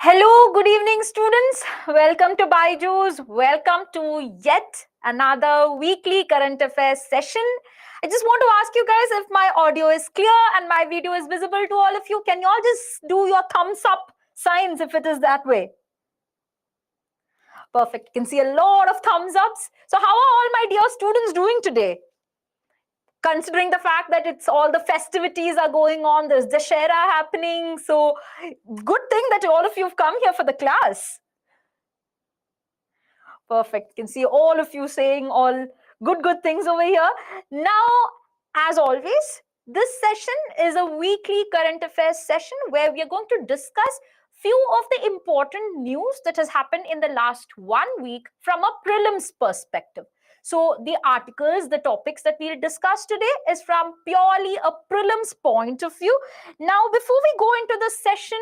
Hello, good evening, students. Welcome to Byju's. Welcome to yet another weekly current affairs session. I just want to ask you guys if my audio is clear and my video is visible to all of you. Can you all just do your thumbs up signs if it is that way? Perfect. You can see a lot of thumbs ups. So, how are all my dear students doing today? Considering the fact that it's all the festivities are going on, there's Dashera happening. So, good thing that all of you have come here for the class. Perfect. You can see all of you saying all good things over here. Now, as always, this session is a weekly current affairs session where we are going to discuss few of the important news that has happened in the last 1 week from a prelims perspective. So the articles, the topics that we'll discuss today is from purely a prelims point of view. Now, before we go into the session,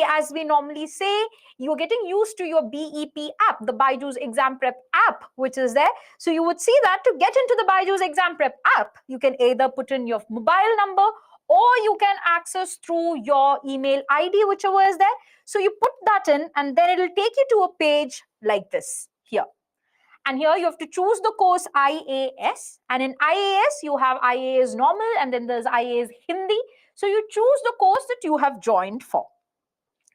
as we normally say, you're getting used to your BEP app, the Byju's Exam Prep app, which is there. So you would see that to get into the Byju's Exam Prep app, you can either put in your mobile number or you can access through your email ID, whichever is there. So you put that in and then it'll take you to a page like this here. And here you have to choose the course IAS. And in IAS, you have IAS normal and then there's IAS Hindi. So you choose the course that you have joined for.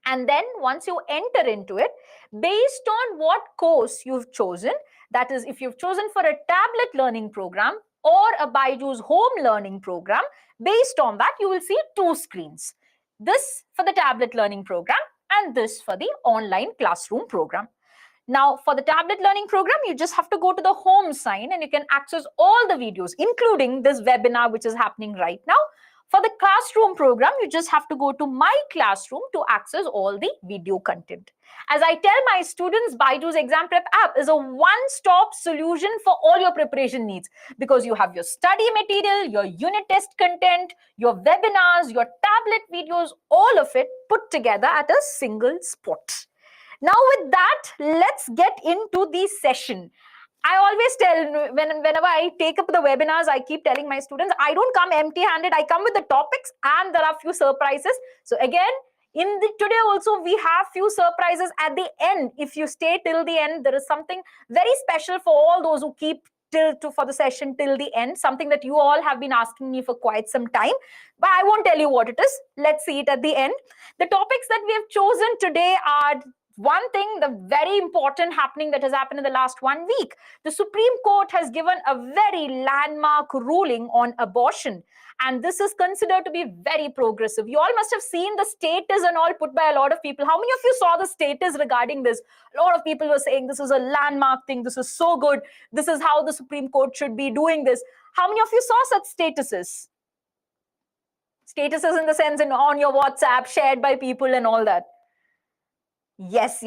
And then once you enter into it, based on what course you've chosen, that is, if you've chosen for a tablet learning program or a Byju's home learning program, based on that, you will see two screens. This for the tablet learning program and this for the online classroom program. Now, for the tablet learning program, you just have to go to the home sign and you can access all the videos, including this webinar, which is happening right now. For the classroom program, you just have to go to My Classroom to access all the video content. As I tell my students, Byju's Exam Prep app is a one-stop solution for all your preparation needs because you have your study material, your unit test content, your webinars, your tablet videos, all of it put together at a single spot. Now, with that, let's get into the session. I always tell, whenever I take up the webinars, I keep telling my students, I don't come empty-handed. I come with the topics and there are few surprises. So again, today also, we have few surprises at the end. If you stay till the end, there is something very special for all those who keep for the session till the end, something that you all have been asking me for quite some time, but I won't tell you what it is. Let's see it at the end. The topics that we have chosen today are one thing, the very important happening that has happened in the last 1 week. The Supreme Court has given a very landmark ruling on abortion. And this is considered to be very progressive. You all must have seen the status and all put by a lot of people. How many of you saw the status regarding this? A lot of people were saying this is a landmark thing. This is so good. This is how the Supreme Court should be doing this. How many of you saw such statuses? Statuses in the sense on your WhatsApp, shared by people and all that. Yes.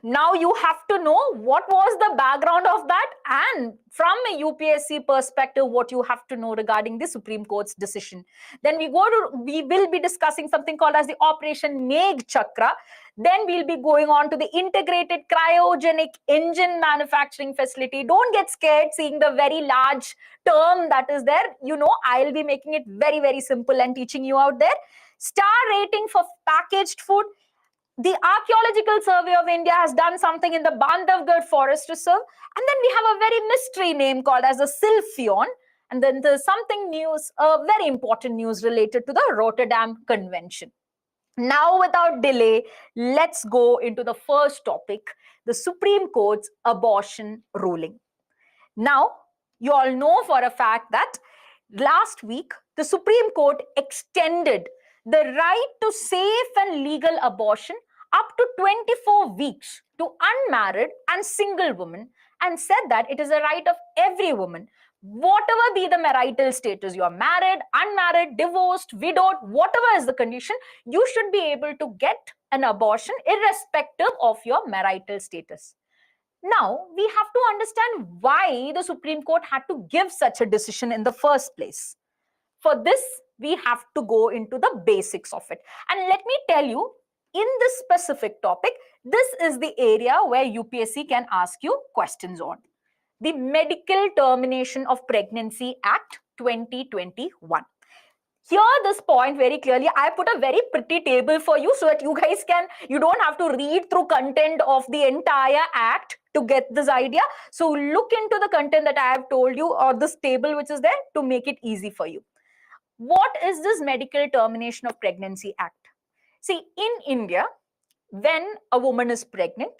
Now you have to know what was the background of that and from a UPSC perspective, what you have to know regarding the Supreme Court's decision. Then we will be discussing something called as the Operation Megh Chakra. Then we'll be going on to the integrated cryogenic engine manufacturing facility. Don't get scared seeing the very large term that is there. You know, I'll be making it very, very simple and teaching you out there. Star rating for packaged food. The Archaeological Survey of India has done something in the Bandhavgarh Forest Reserve. And then we have a very mystery name called as the Silphion. And then there's something news, very important news related to the Rotterdam Convention. Now, without delay, let's go into the first topic, the Supreme Court's abortion ruling. Now, you all know for a fact that last week, the Supreme Court extended the right to safe and legal abortion up to 24 weeks to unmarried and single women and said that it is a right of every woman, whatever be the marital status, you are married, unmarried, divorced, widowed, whatever is the condition, you should be able to get an abortion irrespective of your marital status. Now, we have to understand why the Supreme Court had to give such a decision in the first place. For this, we have to go into the basics of it. And let me tell you, in this specific topic, this is the area where UPSC can ask you questions on. The Medical Termination of Pregnancy Act 2021. Here, this point very clearly, I put a very pretty table for you so that you guys you don't have to read through content of the entire act to get this idea. So look into the content that I have told you, or this table which is there, to make it easy for you. What is this Medical Termination of Pregnancy Act? See, in India, when a woman is pregnant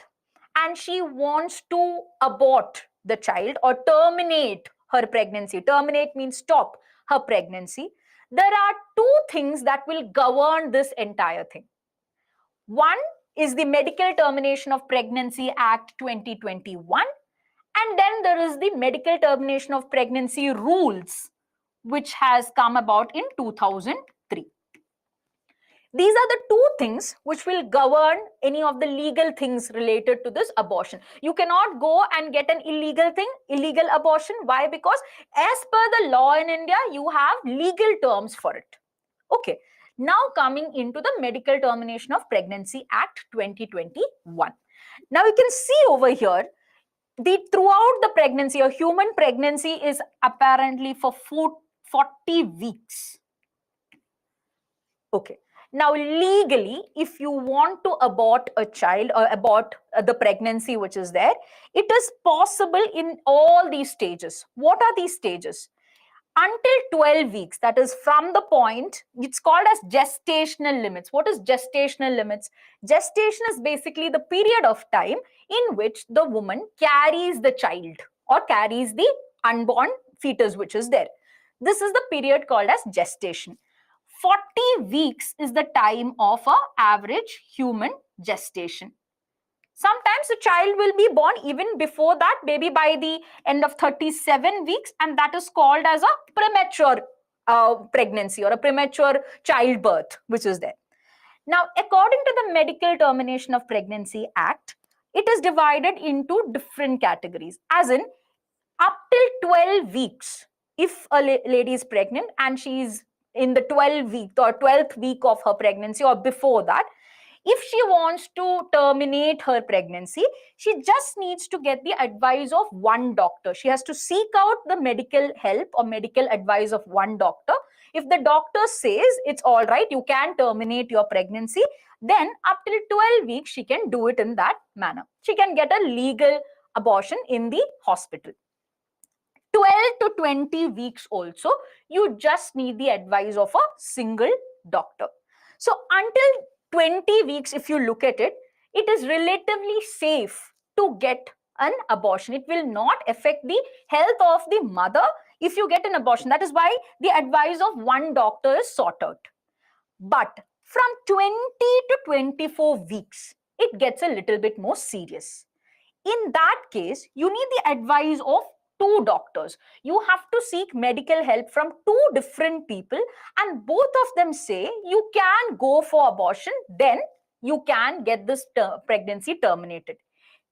and she wants to abort the child or terminate her pregnancy, terminate means stop her pregnancy, there are two things that will govern this entire thing. One is the Medical Termination of Pregnancy Act 2021, and then there is the Medical Termination of Pregnancy Rules, which has come about in 2003. These are the two things which will govern any of the legal things related to this abortion. You cannot go and get an illegal abortion. Why? Because as per the law in India, you have legal terms for it. Okay. Now coming into the Medical Termination of Pregnancy Act 2021. Now you can see over here, throughout the pregnancy, a human pregnancy is apparently for 40 weeks. Okay. Now, legally, if you want to abort a child or abort the pregnancy which is there, it is possible in all these stages. What are these stages? Until 12 weeks, that is from the point, it's called as gestational limits. What is gestational limits? Gestation is basically the period of time in which the woman carries the child or carries the unborn fetus which is there. This is the period called as gestation. 40 weeks is the time of an average human gestation. Sometimes the child will be born even before that, maybe by the end of 37 weeks, and that is called as a premature pregnancy or a premature childbirth, which is there. Now, according to the Medical Termination of Pregnancy Act, it is divided into different categories, as in up till 12 weeks, if a lady is pregnant and she is in the 12th week or 12th week of her pregnancy or before that, if she wants to terminate her pregnancy, she just needs to get the advice of one doctor. She has to seek out the medical help or medical advice of one doctor. If the doctor says it's all right, you can terminate your pregnancy, then up till 12 weeks, she can do it in that manner. She can get a legal abortion in the hospital. 12 to 20 weeks also, you just need the advice of a single doctor. So until 20 weeks, if you look at it, it is relatively safe to get an abortion. It will not affect the health of the mother if you get an abortion. That is why the advice of one doctor is sought out. But from 20 to 24 weeks, it gets a little bit more serious. In that case, you need the advice of two doctors. You have to seek medical help from two different people, and both of them say you can go for abortion, then you can get this pregnancy terminated.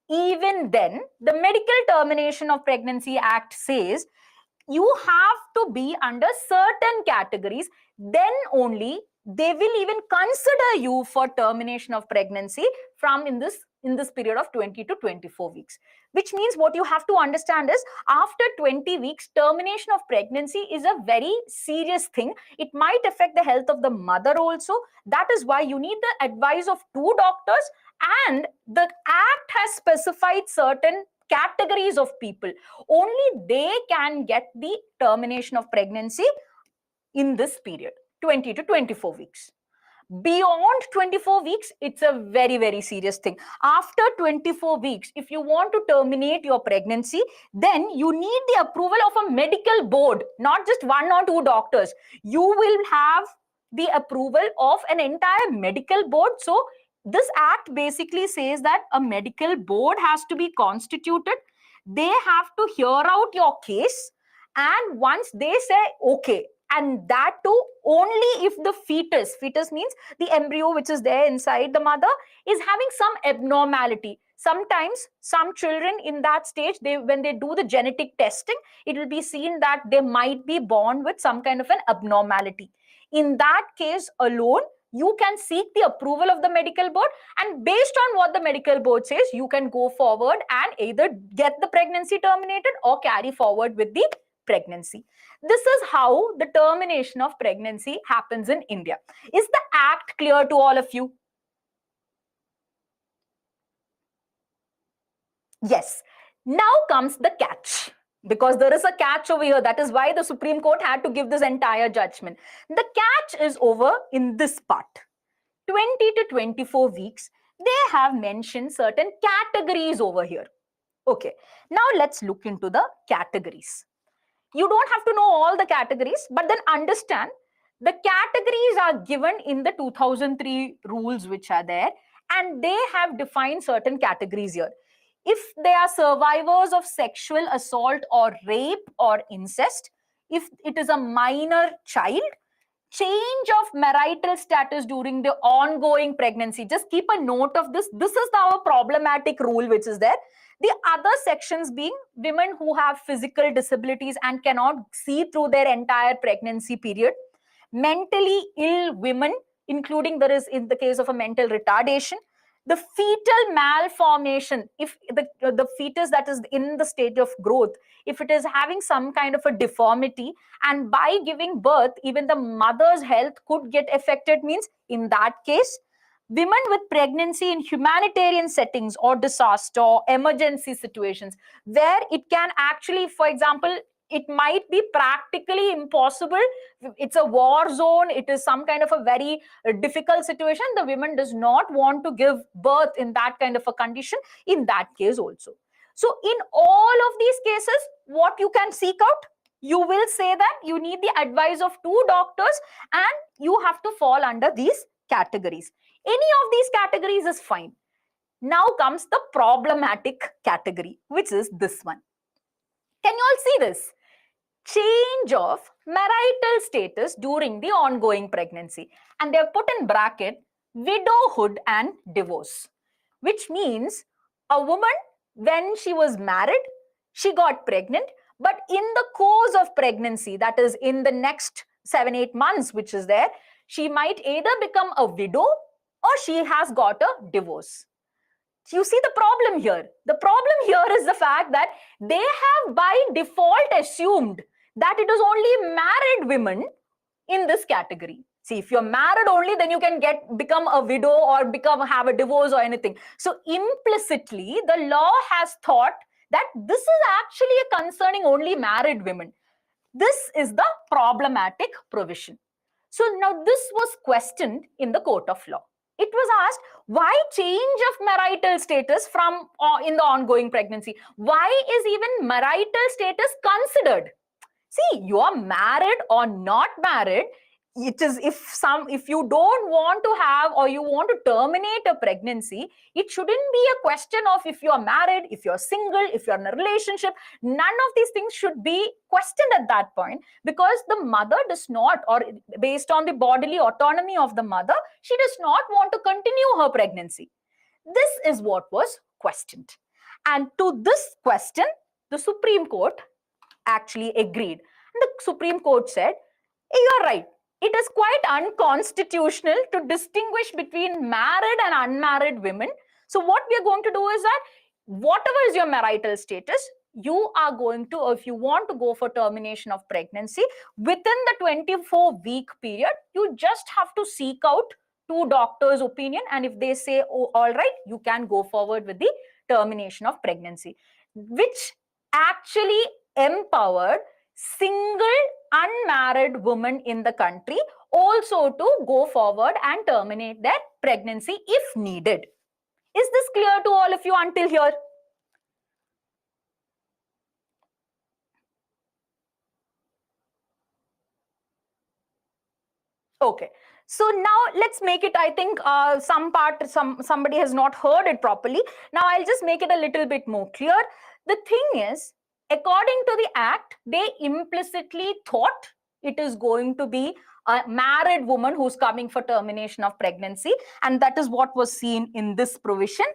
Even then, the Medical Termination of Pregnancy Act says you have to be under certain categories, then only they will even consider you for termination of pregnancy from in this period of 20 to 24 weeks. Which means what you have to understand is after 20 weeks, termination of pregnancy is a very serious thing. It might affect the health of the mother also. That is why you need the advice of two doctors, and the act has specified certain categories of people. Only they can get the termination of pregnancy in this period, 20 to 24 weeks. Beyond 24 weeks, it's a very, very serious thing. After 24 weeks, if you want to terminate your pregnancy, then you need the approval of a medical board, not just one or two doctors. You will have the approval of an entire medical board. So this act basically says that a medical board has to be constituted. They have to hear out your case, and once they say okay, and that too only if the fetus means the embryo which is there inside the mother is having some abnormality. Sometimes some children in that stage, when they do the genetic testing, it will be seen that they might be born with some kind of an abnormality. In that case alone, you can seek the approval of the medical board, and based on what the medical board says, you can go forward and either get the pregnancy terminated or carry forward with the pregnancy. This is how the termination of pregnancy happens in India. Is the act clear to all of you? Yes. Now comes the catch, because there is a catch over here. That is why the Supreme Court had to give this entire judgment. The catch is over in this part. 20 to 24 weeks, they have mentioned certain categories over here. Okay, now let's look into the categories. You don't have to know all the categories, but then understand the categories are given in the 2003 rules which are there, and they have defined certain categories here. If they are survivors of sexual assault or rape or incest, if it is a minor child, change of marital status during the ongoing pregnancy. Just keep a note of this. This is our problematic rule which is there. The other sections being women who have physical disabilities and cannot see through their entire pregnancy period, mentally ill women, including there is in the case of a mental retardation, the fetal malformation, if the fetus that is in the stage of growth, if it is having some kind of a deformity, and by giving birth, even the mother's health could get affected, means in that case, women with pregnancy in humanitarian settings or disaster or emergency situations, where it can actually, for example, it might be practically impossible. It's a war zone. It is some kind of a very difficult situation. The women does not want to give birth in that kind of a condition. In that case also. So in all of these cases, what you can seek out, you will say that you need the advice of 2 doctors and you have to fall under these categories. Any of these categories is fine. Now comes the problematic category, which is this one. Can you all see this? Change of marital status during the ongoing pregnancy. And they have put in bracket widowhood and divorce, which means a woman, when she was married, she got pregnant, but in the course of pregnancy, that is in the next 7-8 months, which is there, she might either become a widow or she has got a divorce. You see the problem here. The problem here is the fact that they have by default assumed that it is only married women in this category. See, if you're married only, then you can become a widow or have a divorce or anything. So implicitly, the law has thought that this is actually concerning only married women. This is the problematic provision. So now this was questioned in the court of law. It was asked, why change of marital status from in the ongoing pregnancy? Why is even marital status considered? See, you are married or not married. It is if you don't want to have or you want to terminate a pregnancy, it shouldn't be a question of if you are married, if you're single, if you're in a relationship. None of these things should be questioned at that point, because the mother does not, or based on the bodily autonomy of the mother, she does not want to continue her pregnancy. This is what was questioned. And to this question, the Supreme Court actually agreed. And the Supreme Court said, hey, you're right. It is quite unconstitutional to distinguish between married and unmarried women. So what we are going to do is that whatever is your marital status, you are going to, or if you want to go for termination of pregnancy, within the 24-week period, you just have to seek out 2 doctors' opinion. And if they say, oh, all right, you can go forward with the termination of pregnancy, which actually empowered single unmarried women in the country also to go forward and terminate their pregnancy if needed. Is this clear to all of you until here? Okay. So now let's make it, I think somebody has not heard it properly. Now I'll just make it a little bit more clear. The thing is, according to the act, they implicitly thought it is going to be a married woman who's coming for termination of pregnancy. And that is what was seen in this provision.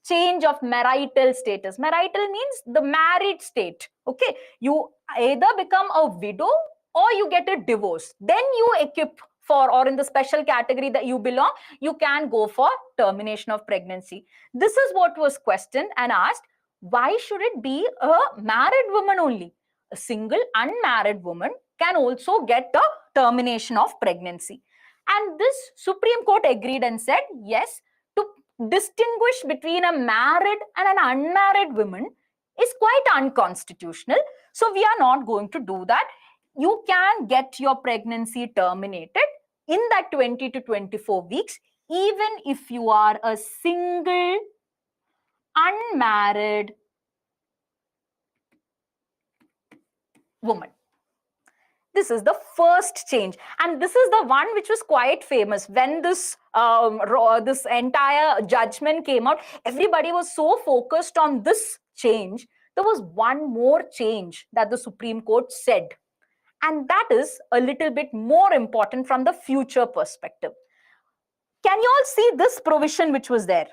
Change of marital status. Marital means the married state. Okay. You either become a widow or you get a divorce. Then you equip for, or in the special category that you belong, you can go for termination of pregnancy. This is what was questioned and asked. Why should it be a married woman only? a single unmarried woman can also get a termination of pregnancy. And this Supreme Court agreed and said, yes, to distinguish between a married and an unmarried woman is quite unconstitutional. So we are not going to do that. You can get your pregnancy terminated in that 20 to 24 weeks, even if you are a single unmarried woman. This is the first change, and this is the one which was quite famous when this this entire judgment came out. Everybody was so focused on this change. There was one more change that the Supreme Court said, and that is a little bit more important from the future perspective. Can you all see this provision which was there?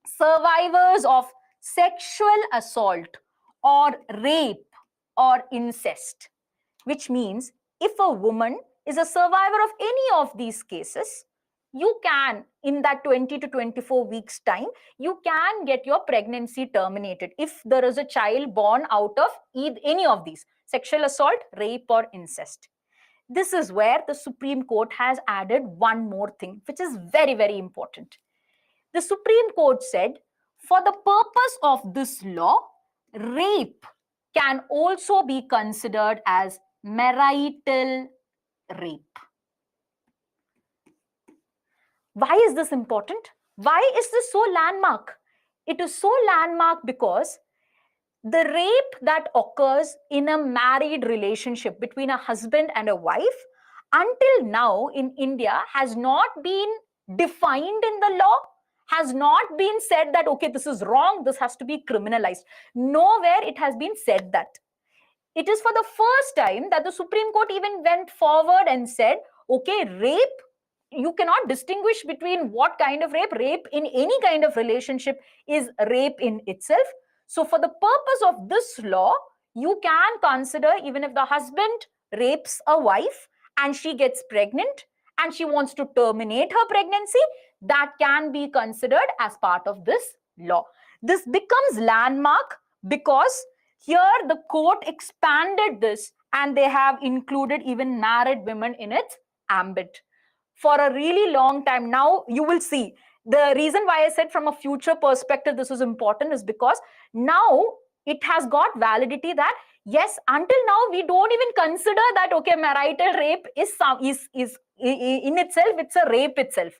Survivors of sexual assault or rape or incest, which means if a woman is a survivor of any of these cases, you can, in that 20 to 24 weeks time, you can get your pregnancy terminated if there is a child born out of any of these: sexual assault, rape, or incest. This is where the Supreme Court has added one more thing, which is very, very important. The Supreme Court said, for the purpose of this law, rape can also be considered as marital rape. Why is this important? Why is this so landmark? It is so landmark because the rape that occurs in a married relationship between a husband and a wife until now in India has not been defined in the law, has not been said that, okay, this is wrong, this has to be criminalized. Nowhere it has been said that. It is for the first time that the Supreme Court even went forward and said, okay, rape, you cannot distinguish between what kind of rape. Rape in any kind of relationship is rape in itself. So for the purpose of this law, you can consider, even if the husband rapes a wife and she gets pregnant and she wants to terminate her pregnancy, that can be considered as part of this law. This becomes landmark because here the court expanded this and they have included even married women in its ambit. For a really long time now, you will see, the reason why I said from a future perspective this is important is because now it has got validity that yes, until now we don't even consider that, okay, marital rape is in itself, it's a rape itself.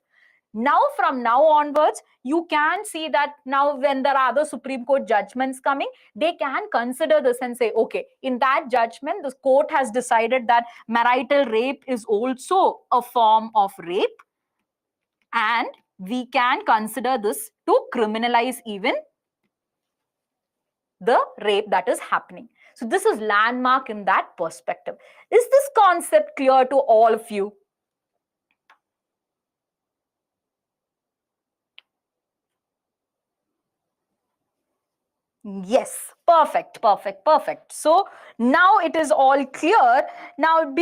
Now, from now onwards, you can see that now when there are other Supreme Court judgments coming, they can consider this and say, okay, in that judgment, the court has decided that marital rape is also a form of rape, and we can consider this to criminalize even the rape that is happening. So this is landmark in that perspective. Is this concept clear to all of you? Yes, perfect, perfect, perfect. So now it is all clear. Now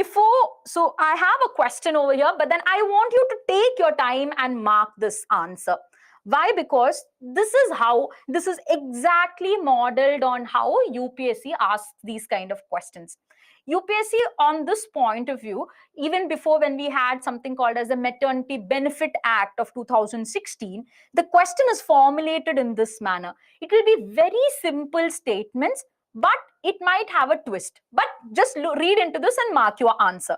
so I have a question over here, but then I want you to take your time and mark this answer. Why? Because this is exactly modeled on how UPSC asks these kind of questions. UPSC on this point of view, even before when we had something called as the Maternity Benefit Act of 2016, the question is formulated in this manner. It will be very simple statements, but it might have a twist. But just read into this and mark your answer.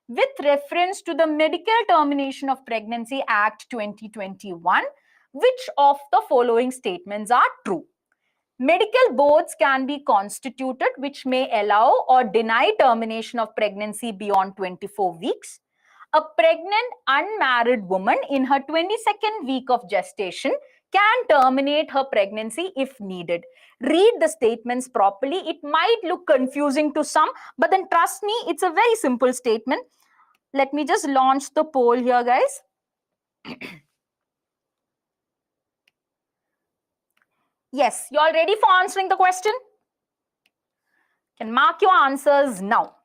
With reference to the Medical Termination of Pregnancy Act 2021, which of the following statements are true? Medical boards can be constituted which may allow or deny termination of pregnancy beyond 24 weeks. A pregnant unmarried woman in her 22nd week of gestation can terminate her pregnancy if needed. Read the statements properly. It might look confusing to some, but then trust me, it's a very simple statement. Let me just launch the poll here, guys. Yes, you all ready for answering the question? Can mark your answers now.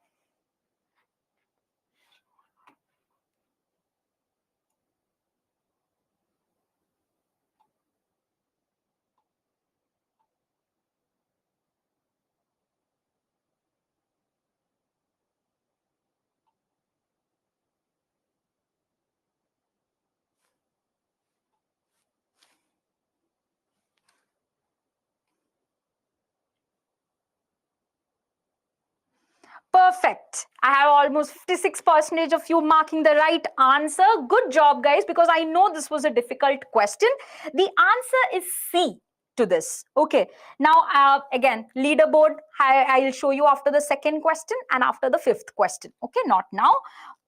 Perfect. I have almost 56% of you marking the right answer. Good job, guys, because I know this was a difficult question. The answer is C to this. Okay. Now, again, leaderboard, I'll show you after the second question and after the fifth question. Okay, not now.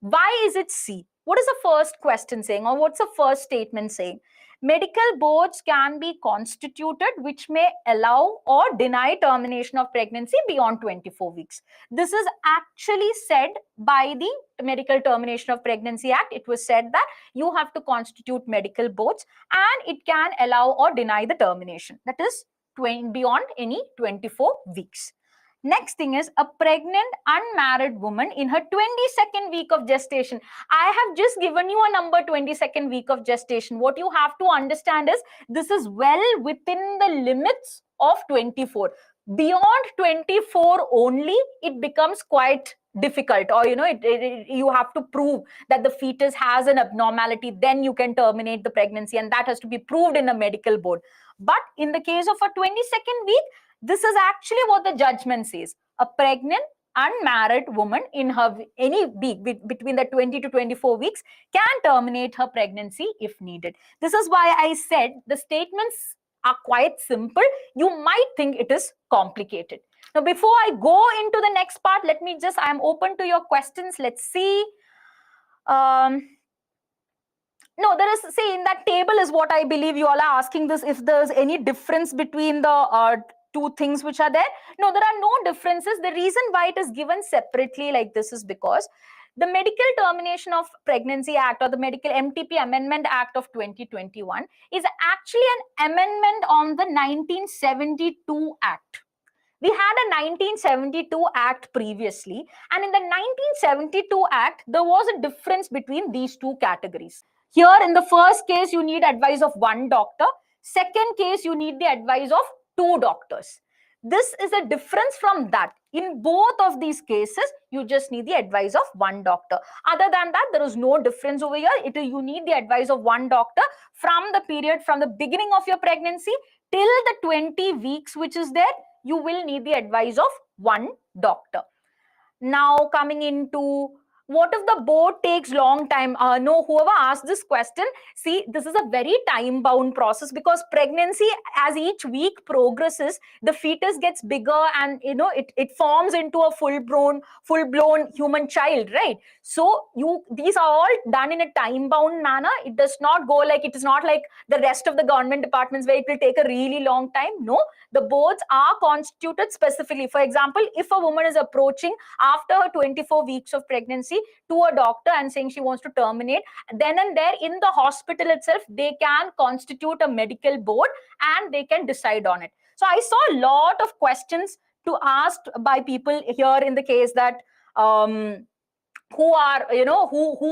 Why is it C? What is the first question saying, or what's the first statement saying? Medical boards can be constituted which may allow or deny termination of pregnancy beyond 24 weeks. This is actually said by the Medical Termination of Pregnancy Act. It was said that you have to constitute medical boards and it can allow or deny the termination. That is beyond any 24 weeks. Next thing is a pregnant unmarried woman in her 22nd week of gestation. I have just given you a number, 22nd week of gestation. What you have to understand is this is well within the limits of 24. Beyond 24 only, it becomes quite difficult, or you have to prove that the fetus has an abnormality, then you can terminate the pregnancy, and that has to be proved in a medical board. But in the case of a 22nd week, this is actually what the judgment says. A pregnant unmarried woman in her any week between the 20 to 24 weeks can terminate her pregnancy if needed. This is why I said the statements are quite simple. You might think it is complicated. Now, before I go into the next part, I am open to your questions. Let's see. No, there is, see, in that table is what I believe you all are asking this, if there's any difference between the two things which are there. No, there are no differences. The reason why it is given separately like this is because the Medical Termination of Pregnancy Act, or the Medical MTP Amendment Act of 2021, is actually an amendment on the 1972 Act. We had a 1972 Act previously, and in the 1972 Act, there was a difference between these two categories. Here, in the first case, you need advice of one doctor. Second case, you need the advice of two doctors. This is a difference from that. In both of these cases, you just need the advice of one doctor. Other than that, there is no difference over here. You need the advice of one doctor from the beginning of your pregnancy till the 20 weeks which is there. You will need the advice of one doctor. Now, coming into what if the board takes long time? No, whoever asked this question, see, this is a very time-bound process, because pregnancy, as each week progresses, the fetus gets bigger and it forms into a full-blown human child, right? So these are all done in a time-bound manner. It does not go like, it is not like the rest of the government departments where it will take a really long time. No, the boards are constituted specifically. For example, if a woman is approaching after her 24 weeks of pregnancy to a doctor and saying she wants to terminate, then and there in the hospital itself, they can constitute a medical board and they can decide on it. So I saw a lot of questions to ask by people here in the case that who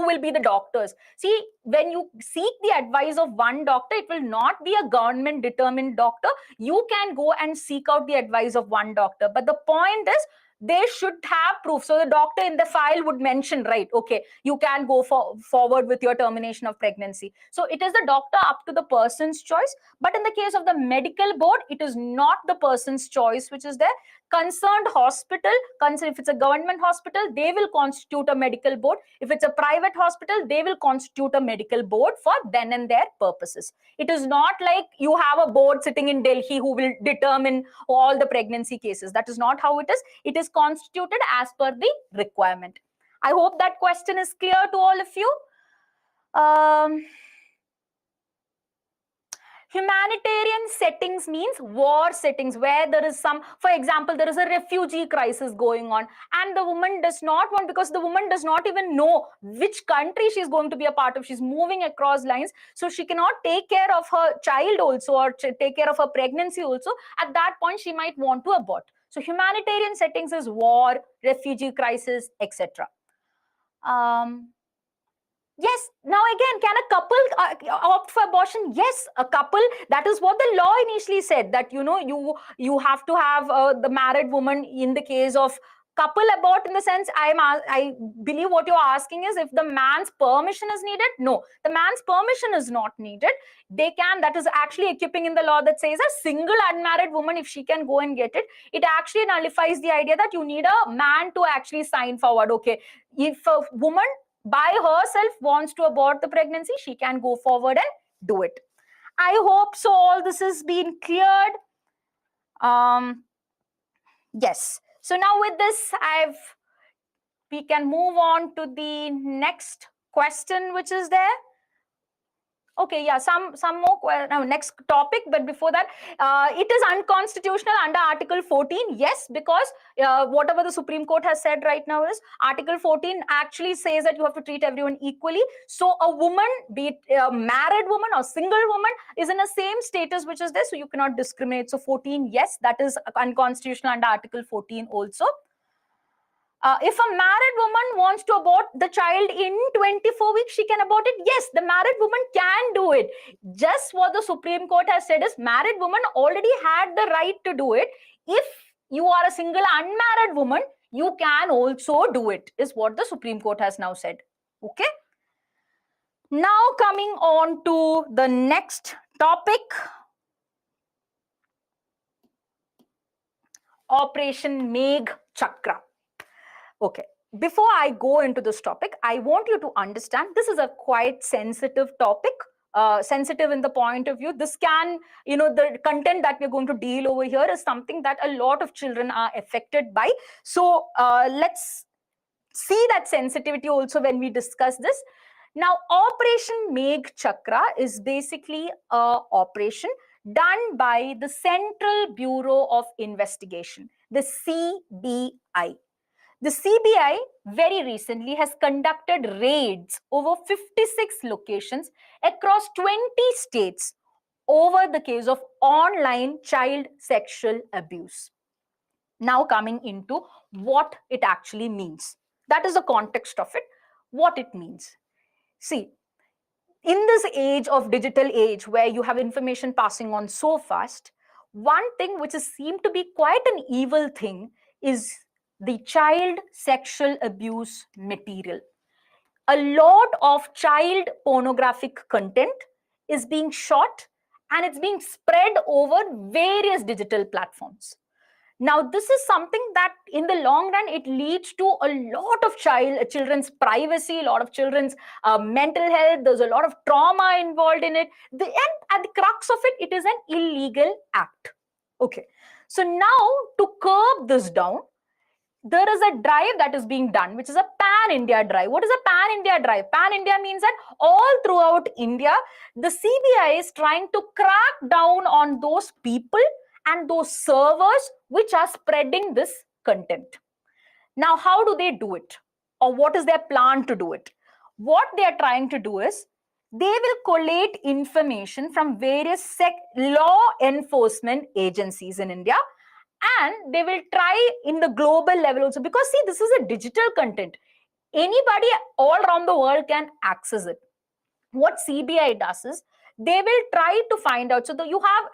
will be the doctors. See, when you seek the advice of one doctor, it will not be a government determined doctor. You can go and seek out the advice of one doctor, but the point is they should have proof. So the doctor in the file would mention, right, okay, you can go forward with your termination of pregnancy. So it is the doctor up to the person's choice. But in the case of the medical board, it is not the person's choice which is there. Concerned hospital, if it's a government hospital, they will constitute a medical board. If it's a private hospital, they will constitute a medical board for then and their purposes. It is not like you have a board sitting in Delhi who will determine all the pregnancy cases. That is not how it is. It is constituted as per the requirement. I hope that question is clear to all of you. Humanitarian settings means war settings where there is some, for example, there is a refugee crisis going on and the woman does not want, because the woman does not even know which country she's going to be a part of. She's moving across lines, so she cannot take care of her child also, or take care of her pregnancy also. At that point, she might want to abort. So humanitarian settings is war, refugee crisis, etc. Yes. Now again, can a couple opt for abortion? Yes, a couple. That is what the law initially said, that you have to have the married woman in the case of couple abort in the sense, I believe what you're asking is if the man's permission is needed. No, the man's permission is not needed. They can, that is actually equipping in the law that says a single unmarried woman, if she can go and get it, it actually nullifies the idea that you need a man to actually sign forward. Okay, if a woman by herself wants to abort the pregnancy, she can go forward and do it. I hope so all this has been cleared. Yes. So now with this, we can move on to the next question which is there. Okay, yeah, some more next topic, but before that, it is unconstitutional under Article 14. Yes, because whatever the Supreme Court has said right now is Article 14 actually says that you have to treat everyone equally. So a woman, be it a married woman or single woman, is in the same status which is there, so you cannot discriminate. So 14, yes, that is unconstitutional under Article 14 also. If a married woman wants to abort the child in 24 weeks, she can abort it. Yes, the married woman can do it. Just what the Supreme Court has said is married woman already had the right to do it. If you are a single unmarried woman, you can also do it, is what the Supreme Court has now said. Okay. Now coming on to the next topic. Operation Megh Chakra. Okay, before I go into this topic, I want you to understand this is a quite sensitive topic, sensitive in the point of view. This can, the content that we're going to deal over here is something that a lot of children are affected by. So let's see that sensitivity also when we discuss this. Now, Operation Megh Chakra is basically an operation done by the Central Bureau of Investigation, the CBI. The CBI very recently has conducted raids over 56 locations across 20 states over the case of online child sexual abuse. Now coming into what it actually means. That is the context of it, what it means. See, in this age of digital age where you have information passing on so fast, one thing which is seemed to be quite an evil thing is the child sexual abuse material. A lot of child pornographic content is being shot and it's being spread over various digital platforms. Now, this is something that in the long run, it leads to a lot of children's privacy, a lot of children's mental health. There's a lot of trauma involved in it. And at the crux of it, it is an illegal act. Okay. So now to curb this down, there is a drive that is being done, which is a pan-India drive. What is a pan-India drive? Pan-India means that all throughout India, the CBI is trying to crack down on those people and those servers which are spreading this content. Now, how do they do it? Or what is their plan to do it? What they are trying to do is, they will collate information from various law enforcement agencies in India, and they will try in the global level also, because see, this is a digital content. Anybody all around the world can access it. What CBI does is, they will try to find out. So you have,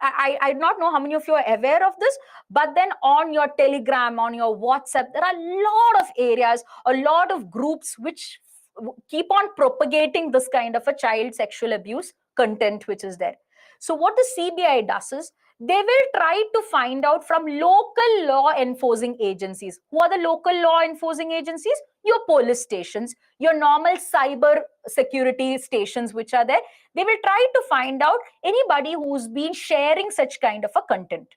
I do not know how many of you are aware of this, but then on your Telegram, on your WhatsApp, there are a lot of areas, a lot of groups which keep on propagating this kind of a child sexual abuse content which is there. So what the CBI does is, they will try to find out from local law enforcing agencies. Who are the local law enforcing agencies? Your police stations, your normal cyber security stations which are there. They will try to find out anybody who's been sharing such kind of a content.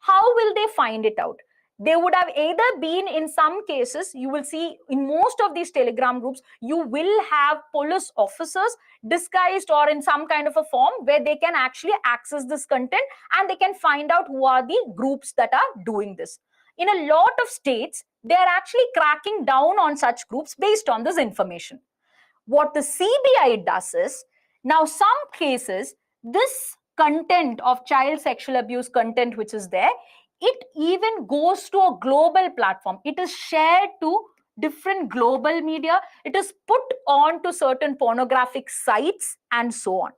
How will they find it out? They would have either been, in some cases, you will see in most of these Telegram groups, you will have police officers disguised or in some kind of a form where they can actually access this content and they can find out who are the groups that are doing this. In a lot of states, they are actually cracking down on such groups based on this information. What the CBI does is, now some cases, this content of child sexual abuse content which is there, it even goes to a global platform. It is shared to different global media. It is put on to certain pornographic sites and so on.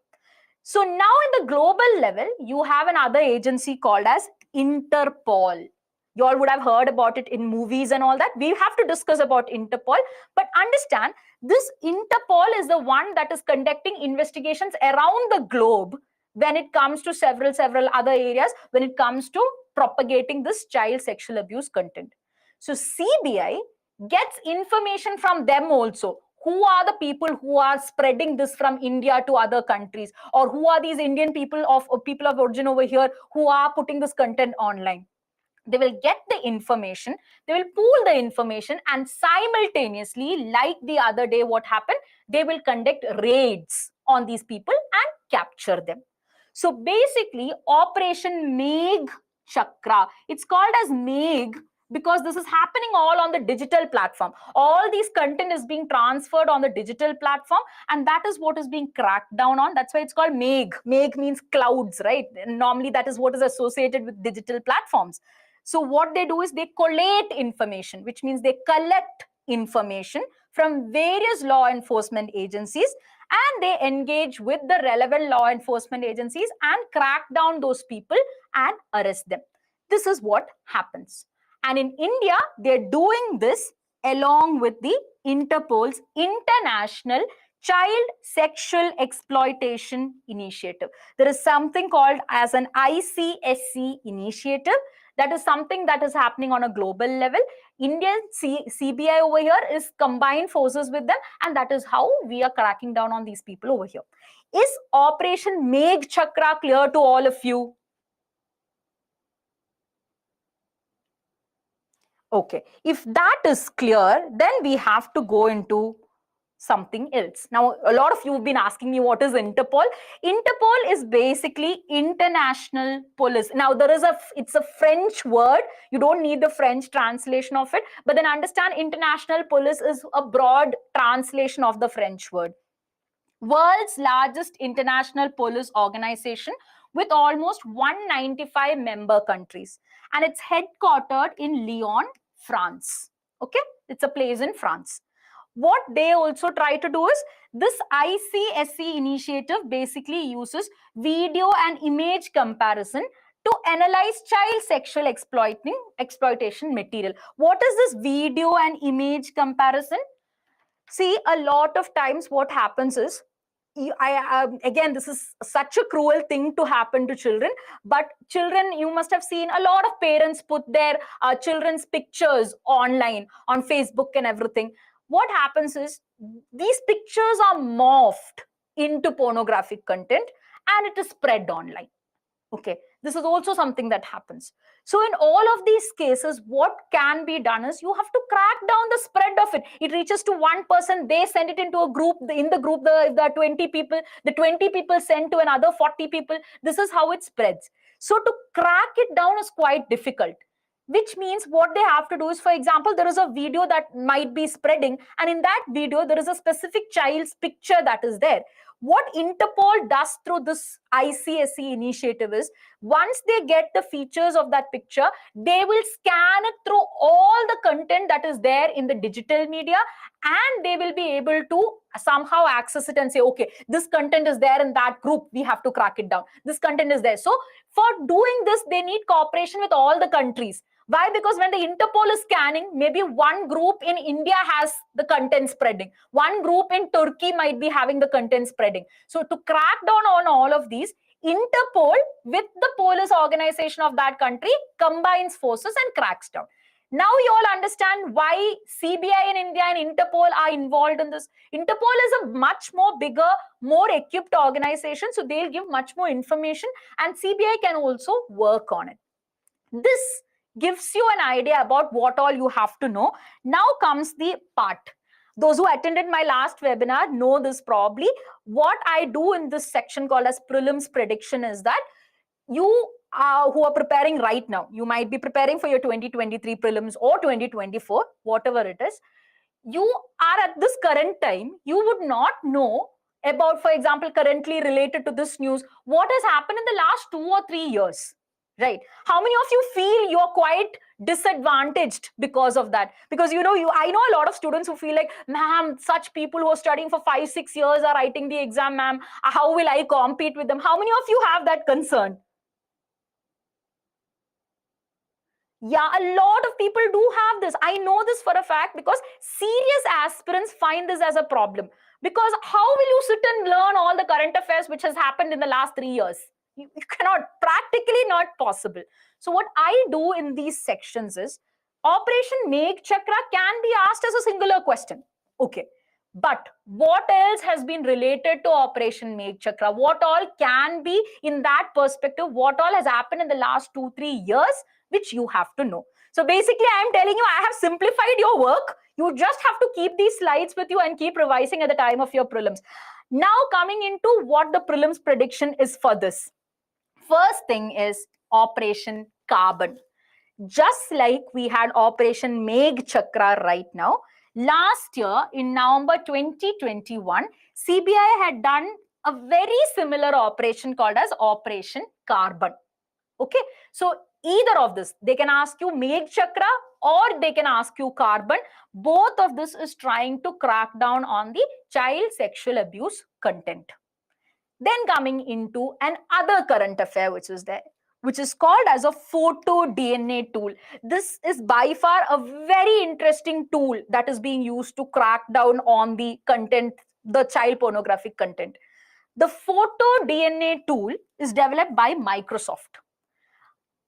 So now in the global level, you have another agency called as Interpol. You all would have heard about it in movies and all that. We have to discuss about Interpol, but understand this Interpol is the one that is conducting investigations around the globe when it comes to several other areas, when it comes to propagating this child sexual abuse content. So CBI gets information from them also. Who are the people who are spreading this from India to other countries, or who are these Indian people of origin over here who are putting this content online? They will get the information, they will pool the information, and simultaneously, like the other day what happened, they will conduct raids on these people and capture them. So basically, Operation Megh Chakra, it's called as Megh because this is happening all on the digital platform. All these content is being transferred on the digital platform, and that is what is being cracked down on. That's why it's called Megh. Megh means clouds, right? And normally that is what is associated with digital platforms. So what they do is they collate information, which means they collect information from various law enforcement agencies, and they engage with the relevant law enforcement agencies and crack down those people and arrest them. This is what happens. And in India, they're doing this along with the Interpol's International Child Sexual Exploitation Initiative. There is something called as an ICSC initiative. That is something that is happening on a global level. Indian CBI over here is combined forces with them, and that is how we are cracking down on these people over here. Is Operation Megh Chakra clear to all of you? Okay, if that is clear, then we have to go into something else. Now, a lot of you have been asking me what is Interpol. Interpol is basically international police. Now, it's a French word. You don't need the French translation of it, but then understand international police is a broad translation of the French word. World's largest international police organization with almost 195 member countries, and it's headquartered in Lyon, France. Okay, it's a place in France. What they also try to do is this ICSC initiative basically uses video and image comparison to analyze child sexual exploitation material. What is this video and image comparison? See, a lot of times what happens is, again, this is such a cruel thing to happen to children, but children, you must have seen a lot of parents put their children's pictures online on Facebook and everything. What happens is these pictures are morphed into pornographic content and it is spread online. Okay, this is also something that happens. So in all of these cases, what can be done is you have to crack down the spread of it. It reaches to one person, they send it into a group. In the group, the 20 people, the 20 people send to another 40 people. This is how it spreads. So to crack it down is quite difficult, which means what they have to do is, for example, there is a video that might be spreading, and in that video, there is a specific child's picture that is there. What Interpol does through this ICSC initiative is, once they get the features of that picture, they will scan it through all the content that is there in the digital media, and they will be able to somehow access it and say, okay, this content is there in that group, we have to crack it down. This content is there. So for doing this, they need cooperation with all the countries. Why? Because when the Interpol is scanning, maybe one group in India has the content spreading. One group in Turkey might be having the content spreading. So to crack down on all of these, Interpol with the police organization of that country combines forces and cracks down. Now you all understand why CBI in India and Interpol are involved in this. Interpol is a much more bigger, more equipped organization, so they'll give much more information, and CBI can also work on it. This gives you an idea about what all you have to know. Now comes the part. Those who attended my last webinar know this probably. What I do in this section called as prelims prediction is that you who are preparing right now, you might be preparing for your 2023 prelims or 2024, whatever it is, you are at this current time, you would not know about, for example, currently related to this news, what has happened in the last 2 or 3 years. Right? How many of you feel you're quite disadvantaged because of that? Because I know a lot of students who feel like, ma'am, such people who are studying for 5-6 years are writing the exam, ma'am. How will I compete with them? How many of you have that concern? Yeah, a lot of people do have this. I know this for a fact because serious aspirants find this as a problem. Because how will you sit and learn all the current affairs which has happened in the last 3 years? You cannot, practically not possible. So what I do in these sections is Operation Megh Chakra can be asked as a singular question. Okay. But what else has been related to Operation Megh Chakra? What all can be in that perspective? What all has happened in the last 2-3 years, which you have to know? So basically, I'm telling you, I have simplified your work. You just have to keep these slides with you and keep revising at the time of your prelims. Now coming into what the prelims prediction is for this. First thing is Operation Carbon. Just like we had Operation Megh Chakra right now, last year in November 2021, CBI had done a very similar operation called as Operation Carbon. Okay, so either of this, they can ask you Megh Chakra or they can ask you Carbon. Both of this is trying to crack down on the child sexual abuse content. Then coming into another current affair which is there, which is called as a photo DNA tool. This is by far a very interesting tool that is being used to crack down on the content, the child pornographic content. The photo DNA tool is developed by Microsoft.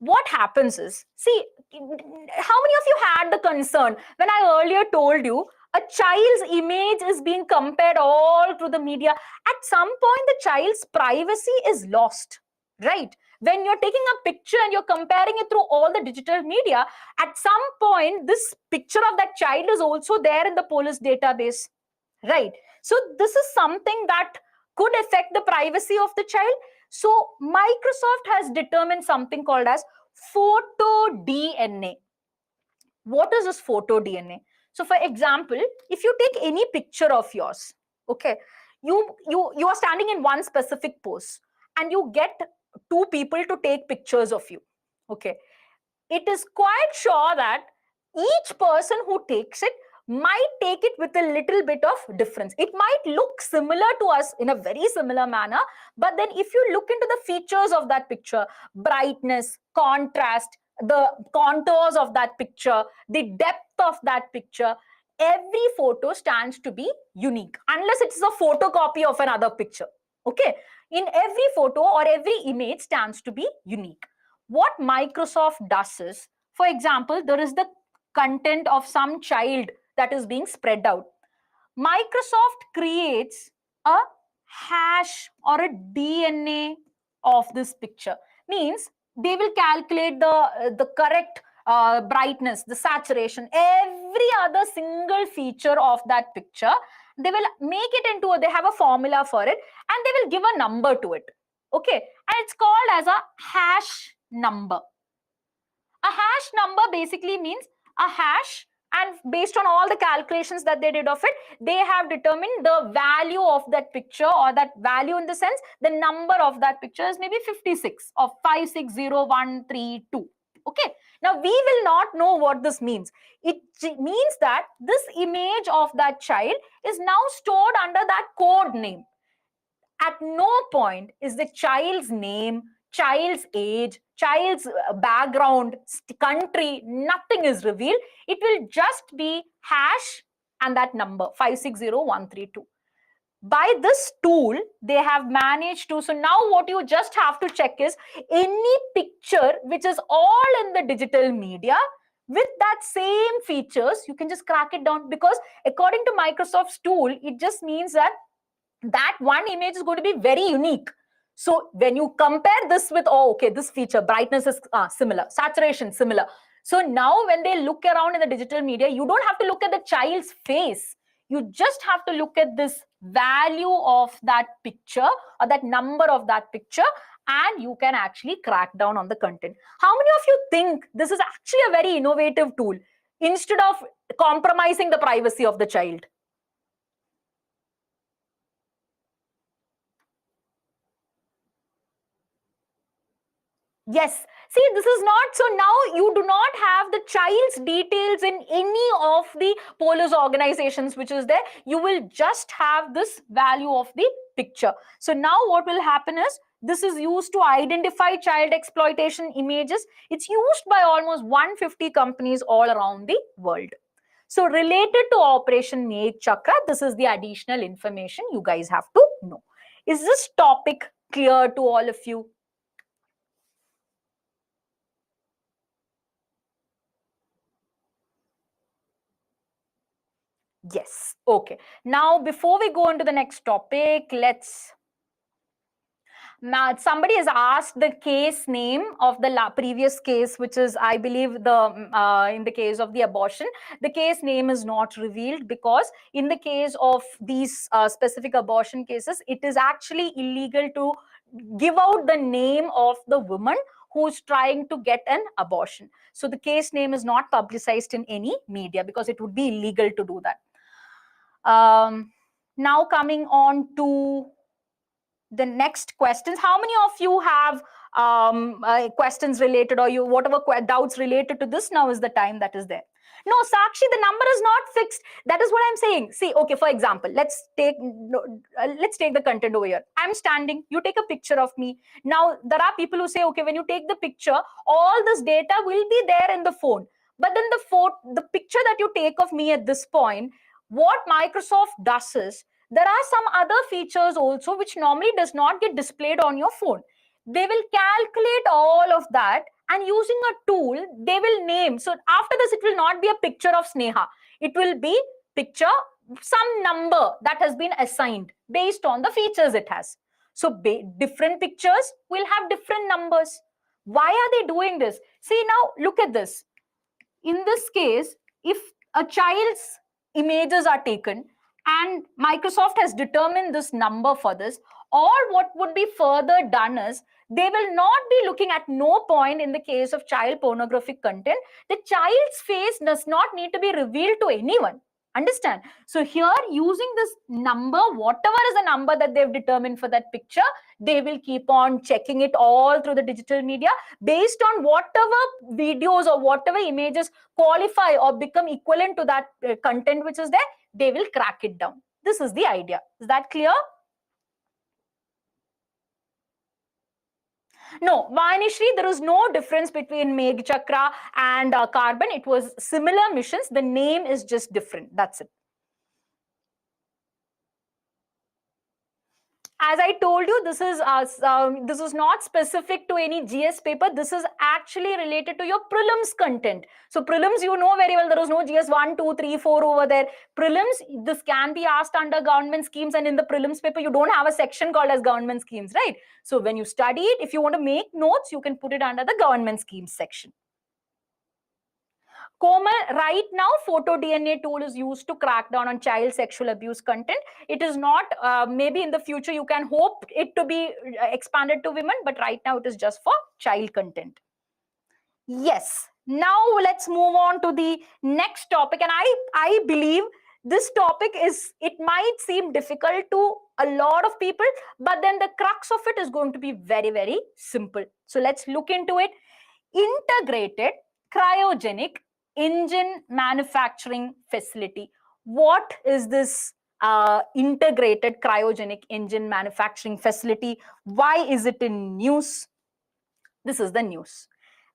What happens is, see, how many of you had the concern when I earlier told you a child's image is being compared all through the media? At some point, the child's privacy is lost, right? When you're taking a picture and you're comparing it through all the digital media, at some point, this picture of that child is also there in the police database, right? So this is something that could affect the privacy of the child. So Microsoft has determined something called as photo DNA. What is this photo DNA? So for example, if you take any picture of yours, okay, you are standing in one specific pose and you get two people to take pictures of you, okay, it is quite sure that each person who takes it might take it with a little bit of difference. It might look similar to us in a very similar manner, but then if you look into the features of that picture, brightness, contrast, the contours of that picture, the depth of that picture, every photo stands to be unique unless it's a photocopy of another picture. Okay, in every photo or every image stands to be unique. What Microsoft does is, for example, there is the content of some child that is being spread out. Microsoft creates a hash or a DNA of this picture. Means they will calculate the correct brightness, the saturation, every other single feature of that picture. They will make it into they have a formula for it and they will give a number to it. Okay, and it's called as a hash number. A hash number basically means a hash, and based on all the calculations that they did of it, they have determined the value of that picture, or that value in the sense the number of that picture is maybe 56 or 560132. Okay, now we will not know what this means. It means that this image of that child is now stored under that code name. At no point is the child's name, child's age, child's background, country, nothing is revealed. It will just be hash and that number 560132. By this tool, they have managed to, so now what you just have to check is any picture which is all in the digital media with that same features, you can just crack it down, because according to Microsoft's tool, it just means that that one image is going to be very unique. So when you compare this with, oh, okay, this feature, brightness is similar, saturation similar. So now when they look around in the digital media, you don't have to look at the child's face. You just have to look at this value of that picture or that number of that picture, and you can actually crack down on the content. How many of you think this is actually a very innovative tool instead of compromising the privacy of the child? Yes. See, this is not, so now you do not have the child's details in any of the police organizations which is there. You will just have this value of the picture. So now what will happen is This is used to identify child exploitation images. It's used by almost 150 companies all around the world. So related to Operation Megh Chakra, this is the additional information you guys have to know. Is this topic clear to all of you? Yes. Okay. Now, before we go into the next topic, now somebody has asked the case name of the previous case, which is, I believe, in the case of the abortion. The case name is not revealed because in the case of these specific abortion cases, it is actually illegal to give out the name of the woman who's trying to get an abortion. So the case name is not publicized in any media because it would be illegal to do that. Now coming on to the next questions. How many of you have questions related, or you whatever doubts related to this? Now is the time that is there. No, Sakshi, the number is not fixed. That is what I'm saying. See, okay, for example, let's take the content over here. I'm standing, you take a picture of me. Now there are people who say, okay, when you take the picture, all this data will be there in the phone. But then the picture that you take of me at this point, what Microsoft does is, there are some other features also which normally does not get displayed on your phone. They will calculate all of that, and using a tool, they will name. So after this, it will not be a picture of Sneha. It will be picture, some number that has been assigned based on the features it has. So different pictures will have different numbers. Why are they doing this? See, now look at this. In this case, if a child's images are taken, and Microsoft has determined this number for this, or what would be further done is, they will not be looking at no point in the case of child pornographic content. The child's face does not need to be revealed to anyone. Understand? So here, using this number, whatever is the number that they've determined for that picture, they will keep on checking it all through the digital media based on whatever videos or whatever images qualify or become equivalent to that content which is there. They will crack it down. This is the idea. Is that clear? No, Vainishri, there is no difference between Megh Chakra and Carbon. It was similar missions. The name is just different. That's it. As I told you, this is not specific to any GS paper. This is actually related to your prelims content. So prelims, you know very well, there is no GS 1, 2, 3, 4 over there. Prelims, this can be asked under government schemes, and in the prelims paper, you don't have a section called as government schemes, right? So when you study it, if you want to make notes, you can put it under the government schemes section. Komal, right now, photo DNA tool is used to crack down on child sexual abuse content. It is not, maybe in the future, you can hope it to be expanded to women, but right now it is just for child content. Yes. Now let's move on to the next topic. And I believe this topic it might seem difficult to a lot of people, but then the crux of it is going to be very, very simple. So let's look into it. Integrated cryogenic engine manufacturing facility. What is this integrated cryogenic engine manufacturing facility? Why is it in news? This is the news.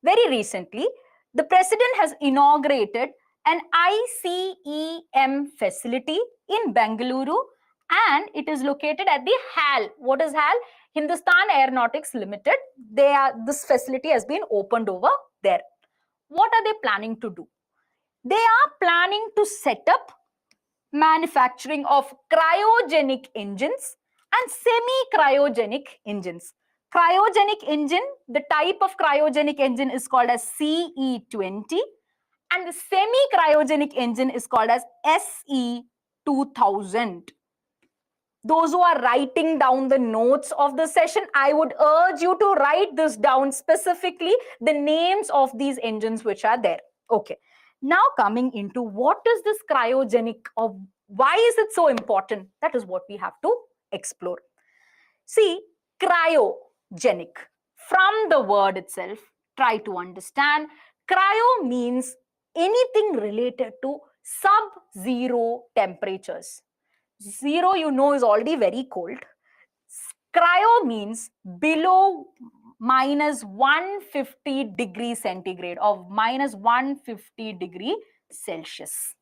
Very recently, the president has inaugurated an ICEM facility in Bengaluru, and it is located at the HAL. What is HAL? Hindustan Aeronautics Limited. This facility has been opened over there. What are they planning to do? They are planning to set up manufacturing of cryogenic engines and semi-cryogenic engines. Cryogenic engine, the type of cryogenic engine is called as CE20, and the semi-cryogenic engine is called as SE2000. Those who are writing down the notes of the session, I would urge you to write this down, specifically the names of these engines which are there. Okay. Now coming into what is this cryogenic, or why is it so important? That is what we have to explore. See, cryogenic, from the word itself, try to understand. Cryo means anything related to sub-zero temperatures. Zero, you know, is already very cold. Cryo means below minus 150 degrees centigrade or minus 150 degree Celsius.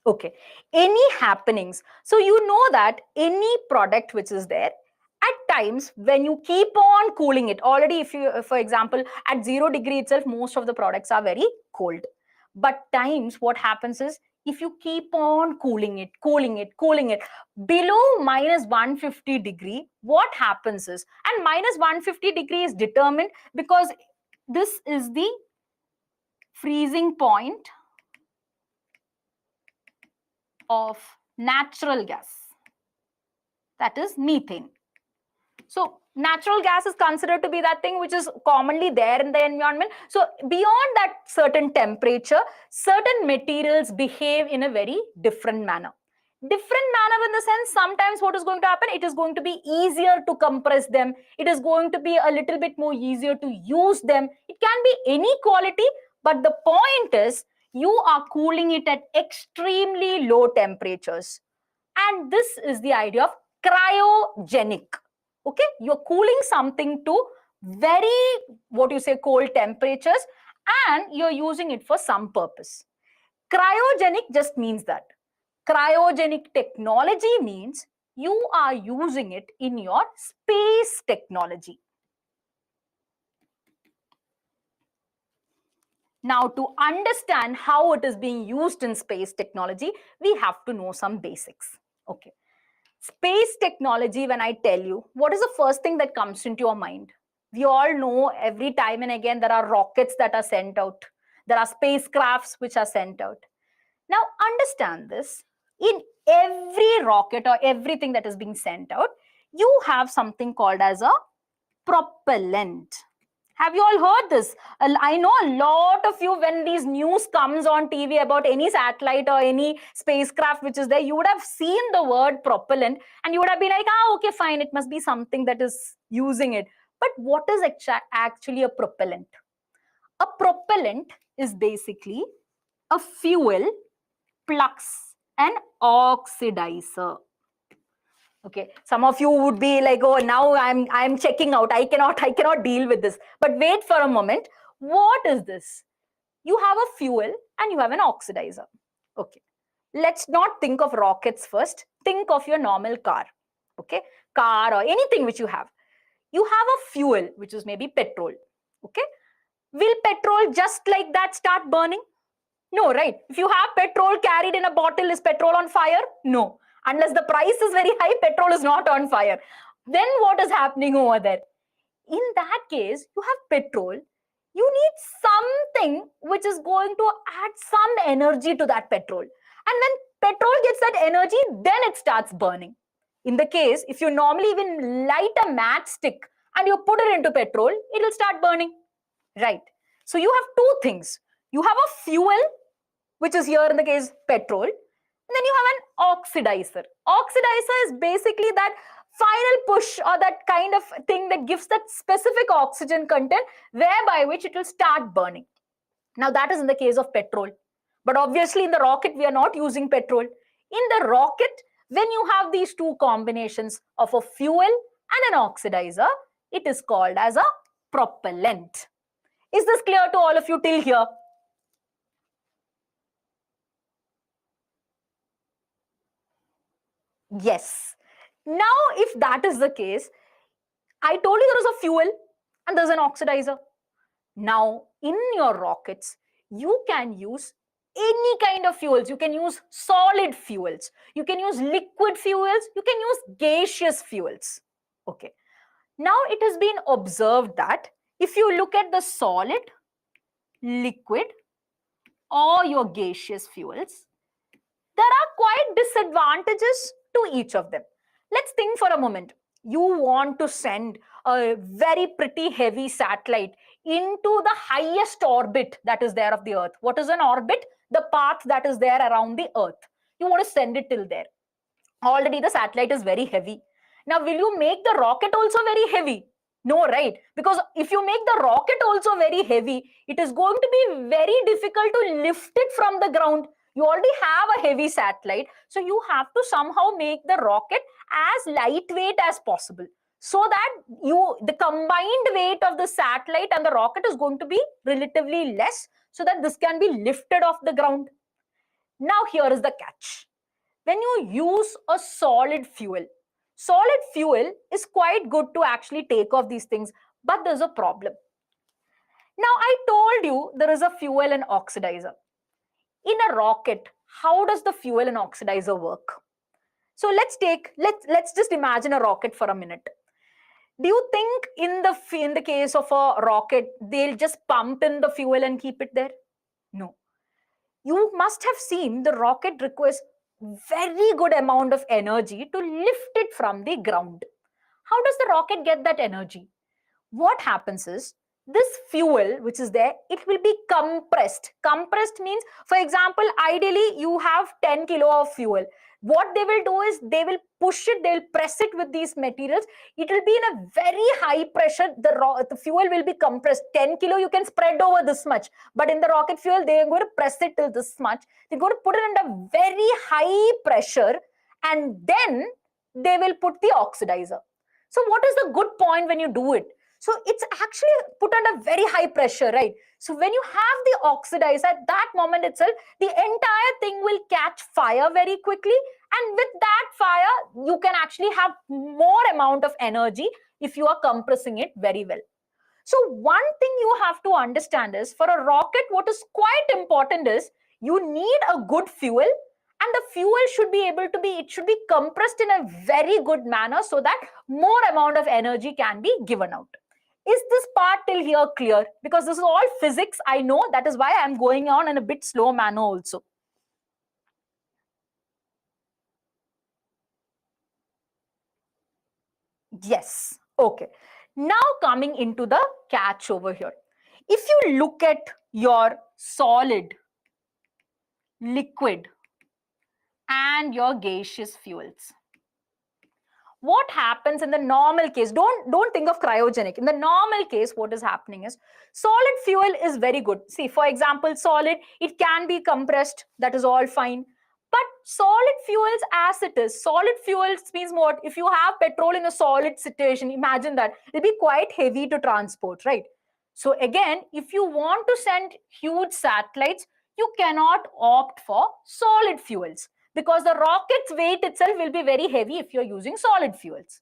Okay, any happenings. So you know that any product which is there, at times when you keep on cooling it, already if you, for example, at 0 degree itself, most of the products are very cold. But times what happens is, if you keep on cooling it below minus 150 degree, what happens is, and minus 150 degree is determined because this is the freezing point of natural gas, that is methane. So natural gas is considered to be that thing which is commonly there in the environment. So beyond that certain temperature, certain materials behave in a very different manner. Different manner in the sense, sometimes what is going to happen, it is going to be easier to compress them. It is going to be a little bit more easier to use them. It can be any quality, but the point is, you are cooling it at extremely low temperatures. And this is the idea of cryogenic. Okay, you're cooling something to very, what you say, cold temperatures, and you're using it for some purpose. Cryogenic just means that. Cryogenic technology means you are using it in your space technology. Now, to understand how it is being used in space technology, we have to know some basics. Okay. Space technology, when I tell you, what is the first thing that comes into your mind? We all know every time and again there are rockets that are sent out. There are spacecrafts which are sent out. Now, understand this. In every rocket or everything that is being sent out, you have something called as a propellant. Have you all heard this? I know a lot of you, when these news comes on TV about any satellite or any spacecraft which is there, you would have seen the word propellant and you would have been like, okay, fine, it must be something that is using it. But what is actually a propellant? A propellant is basically a fuel plus an oxidizer. Okay, some of you would be like, oh, now I'm checking out, I cannot deal with this. But wait for a moment. What is this? You have a fuel and you have an oxidizer. Okay, let's not think of rockets first. Think of your normal car. Okay, car or anything which you have. You have a fuel which is maybe petrol. Okay, will petrol just like that start burning? No, right? If you have petrol carried in a bottle, is petrol on fire? No. Unless the price is very high, petrol is not on fire. Then what is happening over there? In that case, you have petrol. You need something which is going to add some energy to that petrol. And when petrol gets that energy, then it starts burning. In the case, if you normally even light a matchstick and you put it into petrol, it will start burning. Right? So you have two things. You have a fuel, which is here in the case petrol, and then you have an oxidizer. Oxidizer is basically that final push or that kind of thing that gives that specific oxygen content whereby which it will start burning. Now that is in the case of petrol. But obviously in the rocket, we are not using petrol. In the rocket, when you have these two combinations of a fuel and an oxidizer, it is called as a propellant. Is this clear to all of you till here? Yes. Now, if that is the case, I told you there was a fuel and there's an oxidizer. Now, in your rockets, you can use any kind of fuels. You can use solid fuels. You can use liquid fuels. You can use gaseous fuels. Okay. Now, it has been observed that if you look at the solid, liquid, or your gaseous fuels, there are quite disadvantages to each of them. Let's think for a moment. You want to send a very pretty heavy satellite into the highest orbit that is there of the Earth. What is an orbit? The path that is there around the Earth. You want to send it till there. Already the satellite is very heavy. Now, will you make the rocket also very heavy? No, right? Because if you make the rocket also very heavy, it is going to be very difficult to lift it from the ground. You already have a heavy satellite, so you have to somehow make the rocket as lightweight as possible, so that the combined weight of the satellite and the rocket is going to be relatively less, so that this can be lifted off the ground. Now here is the catch. When you use a solid fuel is quite good to actually take off these things, but there's a problem. Now I told you there is a fuel and oxidizer. In a rocket, how does the fuel and oxidizer work? So let's just imagine a rocket for a minute. Do you think in the case of a rocket, they'll just pump in the fuel and keep it there? No. You must have seen the rocket requires very good amount of energy to lift it from the ground. How does the rocket get that energy? What happens is, this fuel which is there, it will be compressed. Compressed means, for example, ideally you have 10 kilo of fuel. What they will do is they will push it, they'll press it with these materials. It will be in a very high pressure. The fuel will be compressed. 10 kilo you can spread over this much, but in the rocket fuel they are going to press it till this much. They're going to put it under very high pressure, and then they will put the oxidizer. So what is the good point when you do it? So it's actually put under very high pressure, right? So when you have the oxidizer, at that moment itself, the entire thing will catch fire very quickly. And with that fire, you can actually have more amount of energy if you are compressing it very well. So one thing you have to understand is, for a rocket, what is quite important is, you need a good fuel, and the fuel should be able to it should be compressed in a very good manner, so that more amount of energy can be given out. Is this part till here clear? Because this is all physics, I know. That is why I'm going on in a bit slow manner also. Yes. Okay. Now coming into the catch over here. If you look at your solid, liquid, and your gaseous fuels, what happens in the normal case? Don't think of cryogenic. In the normal case, what is happening is, solid fuel is very good. See, for example, solid, it can be compressed. That is all fine. But solid fuels, as it is, solid fuels means what? If you have petrol in a solid situation, imagine that. It'll be quite heavy to transport, right? So again, if you want to send huge satellites, you cannot opt for solid fuels, because the rocket's weight itself will be very heavy if you're using solid fuels.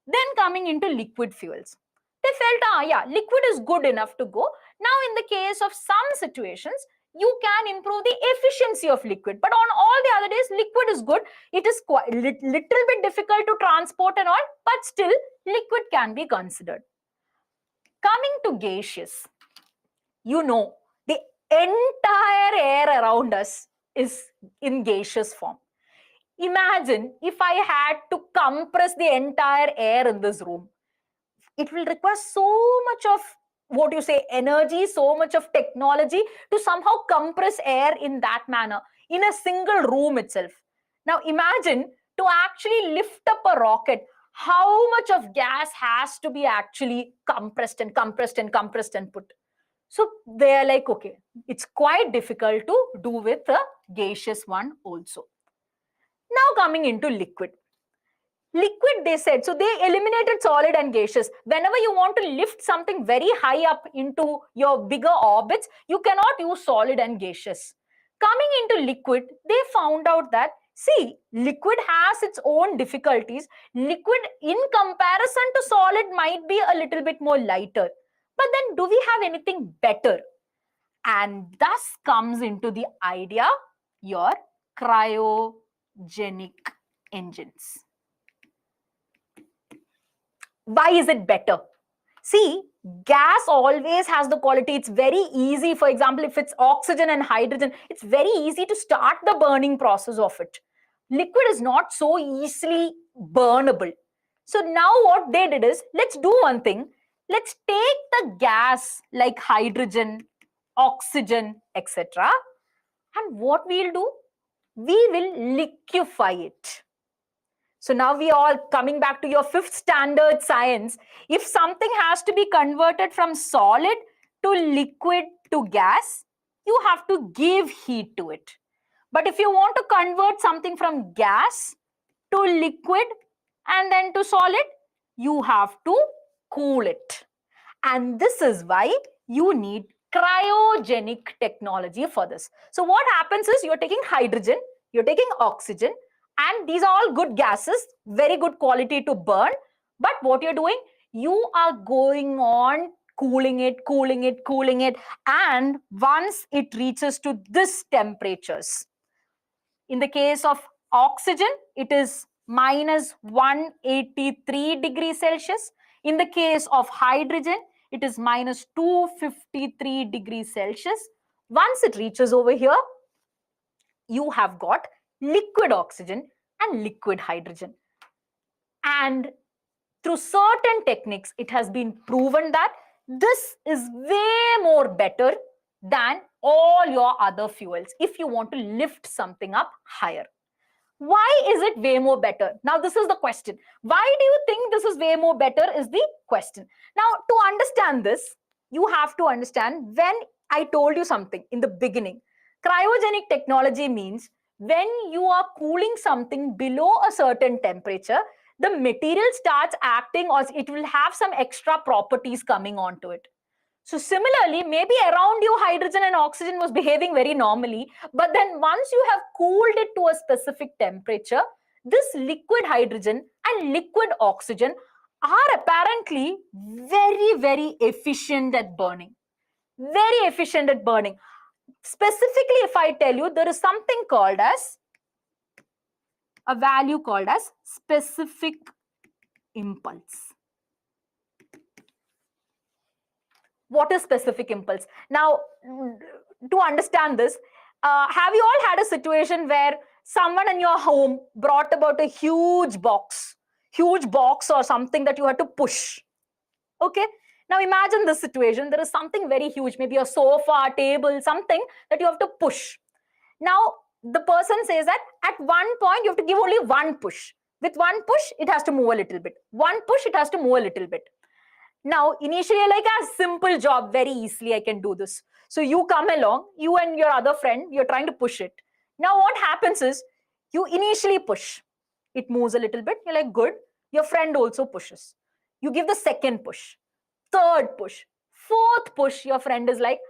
Then coming into liquid fuels. They felt, yeah, liquid is good enough to go. Now, in the case of some situations, you can improve the efficiency of liquid. But on all the other days, liquid is good. It is quite little bit difficult to transport and all, but still, liquid can be considered. Coming to gaseous, you know, the entire air around us is in gaseous form. Imagine if I had to compress the entire air in this room. It will require so much of, what you say, energy, so much of technology to somehow compress air in that manner in a single room itself. Now imagine, to actually lift up a rocket, how much of gas has to be actually compressed and compressed and compressed and put. So they are like, okay, it's quite difficult to do with a gaseous one also. Now coming into liquid. Liquid, they said, so they eliminated solid and gaseous. Whenever you want to lift something very high up into your bigger orbits, you cannot use solid and gaseous. Coming into liquid, they found out that, see, liquid has its own difficulties. Liquid, in comparison to solid, might be a little bit more lighter. But then, do we have anything better? And thus comes into the idea your cryogenic engines. Why is it better? See, gas always has the quality, it's very easy. For example, if it's oxygen and hydrogen, it's very easy to start the burning process of it. Liquid is not so easily burnable. So now what they did is, let's do one thing. Let's take the gas like hydrogen, oxygen, etc. And what we'll do? We will liquefy it. So now we are all coming back to your 5th standard science. If something has to be converted from solid to liquid to gas, you have to give heat to it. But if you want to convert something from gas to liquid and then to solid, you have to cool it. And this is why you need cryogenic technology for this. So what happens is you're taking hydrogen, you're taking oxygen, and these are all good gases, very good quality to burn. But what you're doing, you are going on cooling it, cooling it, cooling it. And once it reaches to this temperatures, in the case of oxygen, it is minus 183 degrees Celsius. In the case of hydrogen, it is minus 253 degrees Celsius. Once it reaches over here, you have got liquid oxygen and liquid hydrogen. And through certain techniques, it has been proven that this is way more better than all your other fuels if you want to lift something up higher. Why is it way more better? Now, this is the question. Why do you think this is way more better is the question. Now, to understand this, you have to understand when I told you something in the beginning. Cryogenic technology means when you are cooling something below a certain temperature, the material starts acting or it will have some extra properties coming onto it. So similarly, maybe around you, hydrogen and oxygen was behaving very normally. But then once you have cooled it to a specific temperature, this liquid hydrogen and liquid oxygen are apparently very, very efficient at burning. Very efficient at burning. Specifically, if I tell you, there is something called as a value called as specific impulse. What is specific impulse? Now, to understand this, have you all had a situation where someone in your home brought about a huge box or something that you had to push? Okay. Now imagine this situation. There is something very huge, maybe a sofa, table, something that you have to push. Now, the person says that at one point you have to give only one push. With one push, it has to move a little bit. One push, it has to move a little bit. Now, initially, like a simple job, very easily I can do this. So you come along, you and your other friend, you're trying to push it. Now, what happens is you initially push. It moves a little bit. You're like, good. Your friend also pushes. You give the second push, third push, fourth push. Your friend is like,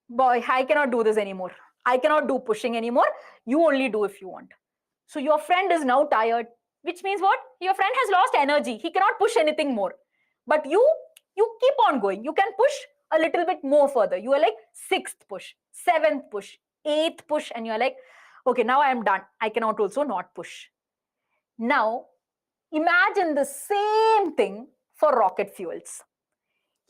boy, I cannot do this anymore. I cannot do pushing anymore. You only do if you want. So your friend is now tired, which means what? Your friend has lost energy. He cannot push anything more. But you keep on going. You can push a little bit more further. You are like sixth push, seventh push, eighth push, and you're like, okay, now I am done. I cannot also not push. Now, imagine the same thing for rocket fuels.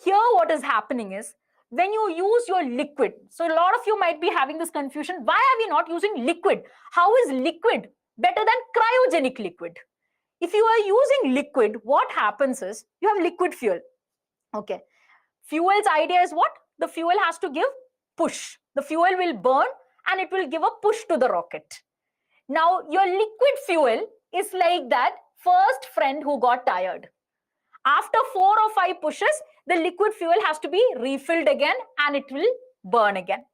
Here, what is happening is when you use your liquid, so a lot of you might be having this confusion. Why are we not using liquid? How is liquid better than cryogenic liquid? If you are using liquid, what happens is you have liquid fuel. Okay. Fuel's idea is what? The fuel has to give push. The fuel will burn and it will give a push to the rocket. Now, your liquid fuel is like that first friend who got tired. After 4 or 5 pushes, the liquid fuel has to be refilled again and it will burn again.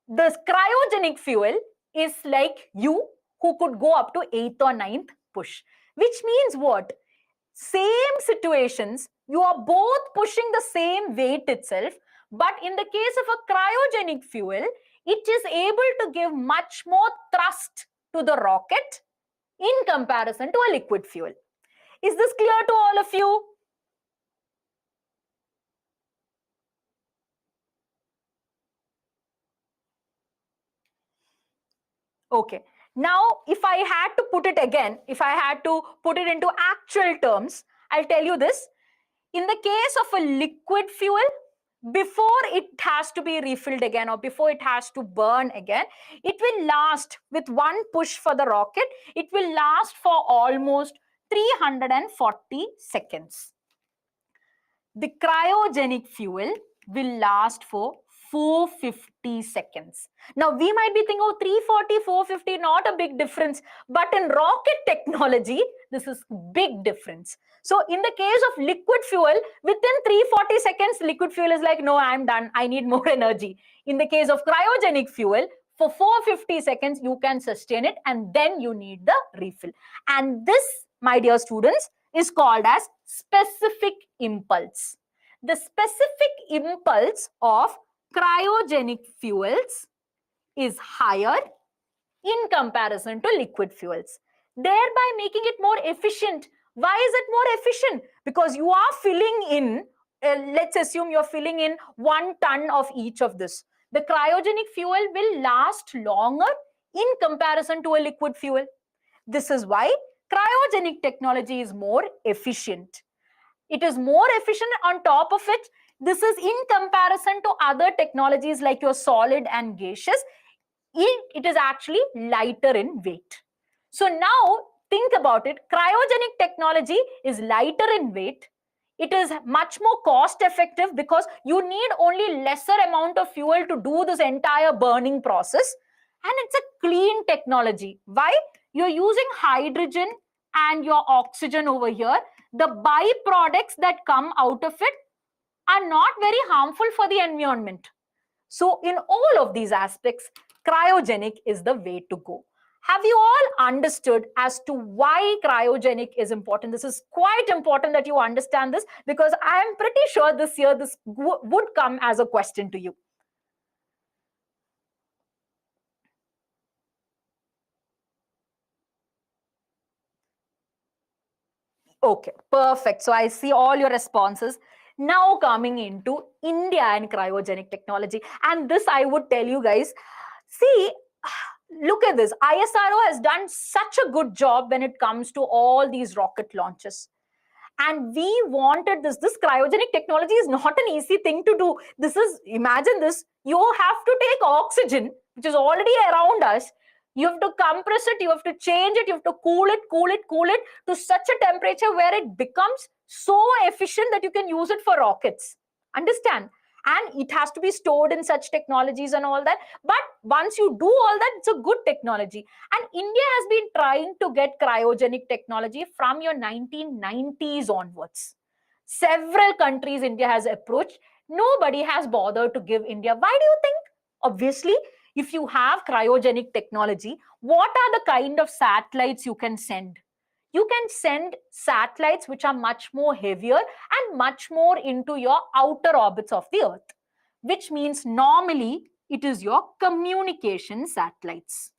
The cryogenic fuel is like you who could go up to 8th or 9th push. Which means what? Same situations, you are both pushing the same weight itself, but in the case of a cryogenic fuel, it is able to give much more thrust to the rocket in comparison to a liquid fuel. Is this clear to all of you? Okay. Now, if I had to put it again, if I had to put it into actual terms, I'll tell you this. In the case of a liquid fuel, before it has to be refilled again or before it has to burn again, it will last with one push for the rocket. It will last for almost 340 seconds. The cryogenic fuel will last for 450 seconds. Now, we might be thinking, oh, 340, 450, not a big difference. But in rocket technology, this is big difference. So, in the case of liquid fuel, within 340 seconds, liquid fuel is like, no, I'm done. I need more energy. In the case of cryogenic fuel, For 450 seconds, you can sustain it, and then you need the refill. And this, my dear students, is called as specific impulse. The specific impulse of cryogenic fuels is higher in comparison to liquid fuels, thereby making it more efficient. Why is it more efficient? Because you are filling in, let's assume you're filling in 1 ton of each of this. The cryogenic fuel will last longer in comparison to a liquid fuel. This is why cryogenic technology is more efficient. It is more efficient. On top of it, this is in comparison to other technologies like your solid and gaseous. It is actually lighter in weight. So now think about it. Cryogenic technology is lighter in weight. It is much more cost effective because you need only lesser amount of fuel to do this entire burning process. And it's a clean technology. Why? You're using hydrogen and your oxygen over here. The byproducts that come out of it are not very harmful for the environment. So in all of these aspects, cryogenic is the way to go. Have you all understood as to why cryogenic is important? This is quite important that you understand this, because I am pretty sure this year this would come as a question to you. Okay, perfect. So I see all your responses. Now coming into India and cryogenic technology. And this I would tell you guys, see, look at this. ISRO has done such a good job when it comes to all these rocket launches. And we wanted this. This cryogenic technology is not an easy thing to do. This is, imagine this, you have to take oxygen, which is already around us. You have to compress it, you have to change it, you have to cool it to such a temperature where it becomes so efficient that you can use it for rockets. Understand? And it has to be stored in such technologies and all that. But once you do all that, it's a good technology. And India has been trying to get cryogenic technology from your 1990s onwards. Several countries India has approached. Nobody has bothered to give India. Why do you think? Obviously, if you have cryogenic technology, what are the kind of satellites you can send? You can send satellites which are much more heavier and much more into your outer orbits of the Earth, which means normally it is your communication satellites.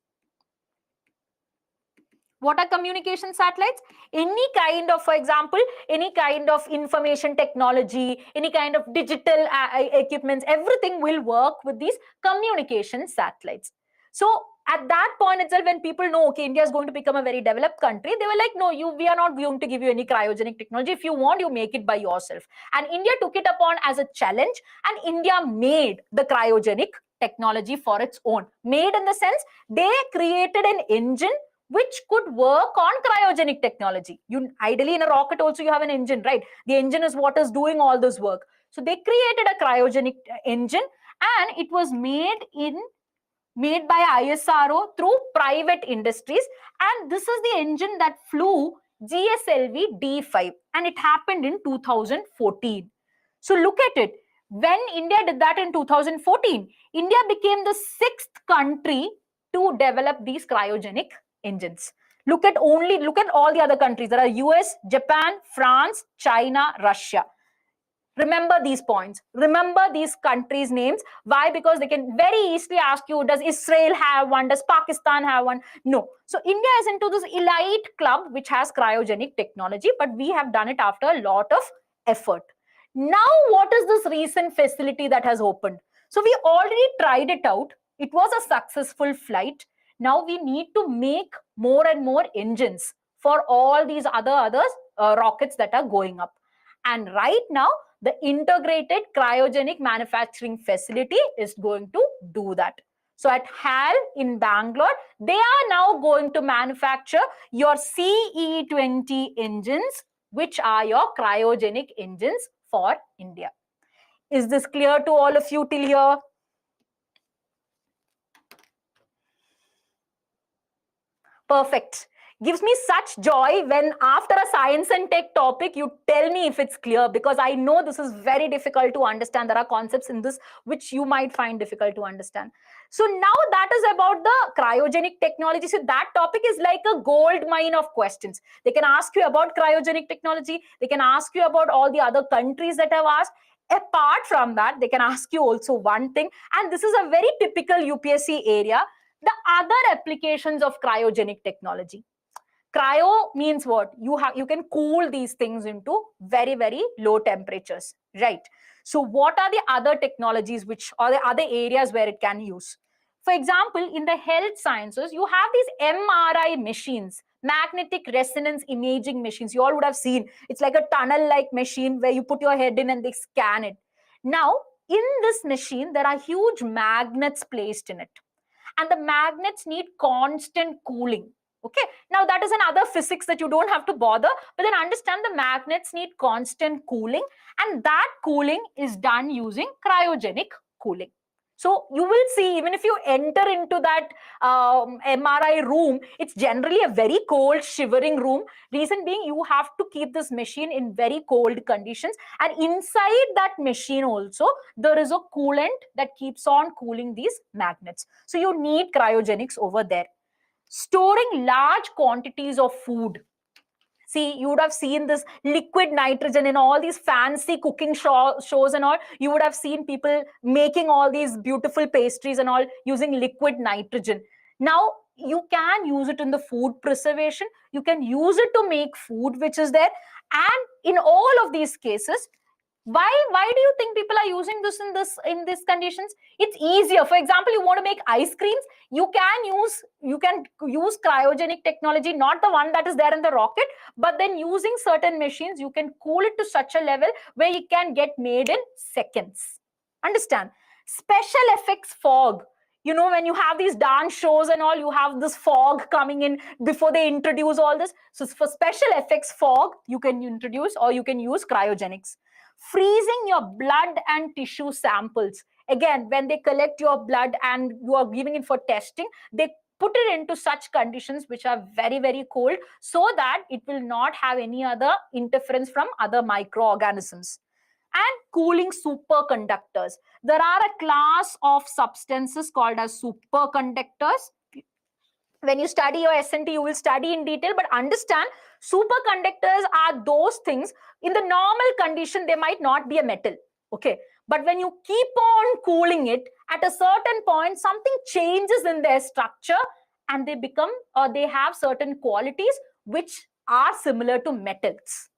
What are communication satellites? Any kind of, for example, any kind of information technology, any kind of digital equipments, everything will work with these communication satellites. So at that point itself, when people know, okay, India is going to become a very developed country, they were like, no, we are not going to give you any cryogenic technology. If you want, you make it by yourself. And India took it upon as a challenge, and India made the cryogenic technology for its own. Made in the sense, they created an engine which could work on cryogenic technology. Ideally, in a rocket also you have an engine, right? The engine is what is doing all this work. So they created a cryogenic engine, and it was made by ISRO through private industries. And this is the engine that flew GSLV D5, and it happened in 2014. So look at it. When India did that in 2014, India became the 6th country to develop these cryogenic engines. Look at all the other countries. There are US, Japan, France, China, Russia. Remember these points. Remember these countries' names. Why? Because they can very easily ask you, does Israel have one? Does Pakistan have one? No. So India is into this elite club which has cryogenic technology, but we have done it after a lot of effort. Now, what is this recent facility that has opened? So we already tried it out. It was a successful flight. Now we need to make more and more engines for all these other rockets that are going up. And right now, the integrated cryogenic manufacturing facility is going to do that. So at HAL in Bangalore, they are now going to manufacture your CE20 engines, which are your cryogenic engines for India. Is this clear to all of you till here? Perfect. gives me such joy when after a science and tech topic, you tell me if it's clear, because I know this is very difficult to understand. There are concepts in this which you might find difficult to understand. So now that is about the cryogenic technology. So that topic is like a gold mine of questions. They can ask you about cryogenic technology. They can ask you about all the other countries that have asked. Apart from that, they can ask you also one thing, and this is a very typical UPSC area, the other applications of cryogenic technology. Cryo means what? You can cool these things into very, very low temperatures, right? So what are the other technologies which are the other areas where it can use? For example, in the health sciences, you have these MRI machines, magnetic resonance imaging machines. You all would have seen. It's like a tunnel-like machine where you put your head in and they scan it. Now, in this machine, there are huge magnets placed in it. And the magnets need constant cooling. Okay, now that is another physics that you don't have to bother, but then understand the magnets need constant cooling, and that cooling is done using cryogenic cooling. So you will see, even if you enter into that MRI room, it's generally a very cold, shivering room. Reason being, you have to keep this machine in very cold conditions, and inside that machine also, there is a coolant that keeps on cooling these magnets. So you need cryogenics over there. Storing large quantities of food. See, you would have seen this liquid nitrogen in all these fancy cooking shows and all. You would have seen people making all these beautiful pastries and all using liquid nitrogen. Now, you can use it in the food preservation. You can use it to make food which is there. And in all of these cases, why do you think people are using this in these conditions? It's easier. For example, you want to make ice creams, you can use cryogenic technology, not the one that is there in the rocket, but then using certain machines, you can cool it to such a level where it can get made in seconds. Understand? Special effects fog. You know, when you have these dance shows and all, you have this fog coming in before they introduce all this. So for special effects fog, you can introduce, or you can use cryogenics. Freezing your blood and tissue samples. Again, when they collect your blood and you are giving it for testing, they put it into such conditions which are very, very cold, so that it will not have any other interference from other microorganisms. And cooling superconductors. There are a class of substances called as superconductors. When you study your S&T, you will study in detail, but understand superconductors are those things. In the normal condition, they might not be a metal, okay? But when you keep on cooling it, at a certain point, something changes in their structure, and they become, or they have certain qualities which are similar to metals.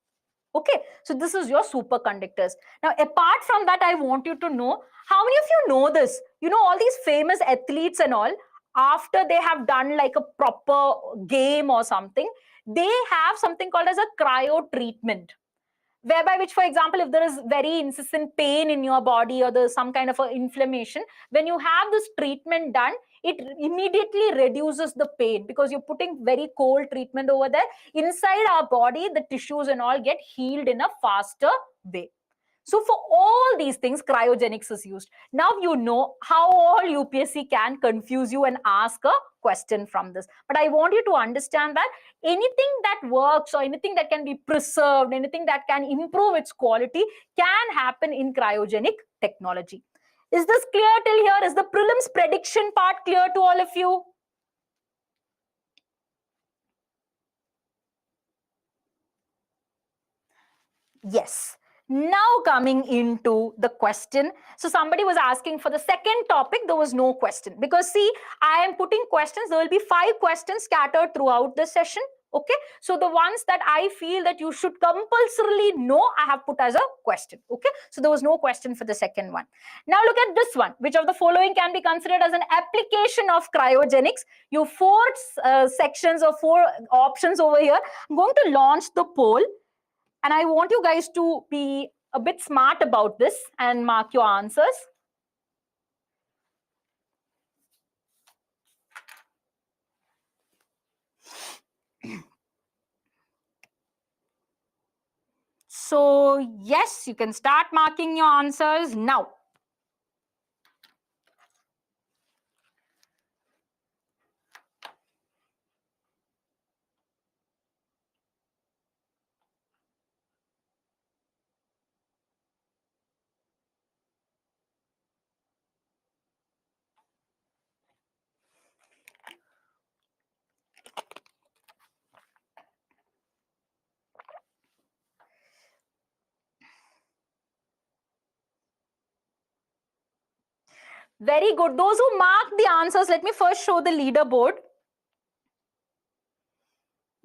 Okay, so this is your superconductors. Now, apart from that, I want you to know, how many of you know this? You know, all these famous athletes and all, after they have done like a proper game or something, they have something called as a cryo treatment, whereby which, for example, if there is very incessant pain in your body or there's some kind of a inflammation, when you have this treatment done, it immediately reduces the pain, because you're putting very cold treatment over there. Inside our body, the tissues and all get healed in a faster way. So for all these things, cryogenics is used. Now you know how all UPSC can confuse you and ask a question from this. But I want you to understand that anything that works, or anything that can be preserved, anything that can improve its quality, can happen in cryogenic technology. Is this clear till here? Is the prelims prediction part clear to all of you? Yes. Now coming into the question. So somebody was asking for the second topic, there was no question. Because see, I am putting questions. There will be 5 questions scattered throughout the session. Okay, so the ones that I feel that you should compulsorily know, I have put as a question. Okay, so there was no question for the second one. Now look at this one. Which of the following can be considered as an application of cryogenics? You 4 sections or 4 options over here. I'm going to launch the poll, and I want you guys to be a bit smart about this and mark your answers. So yes, you can start marking your answers now. Very good. Those who marked the answers, let me first show the leaderboard.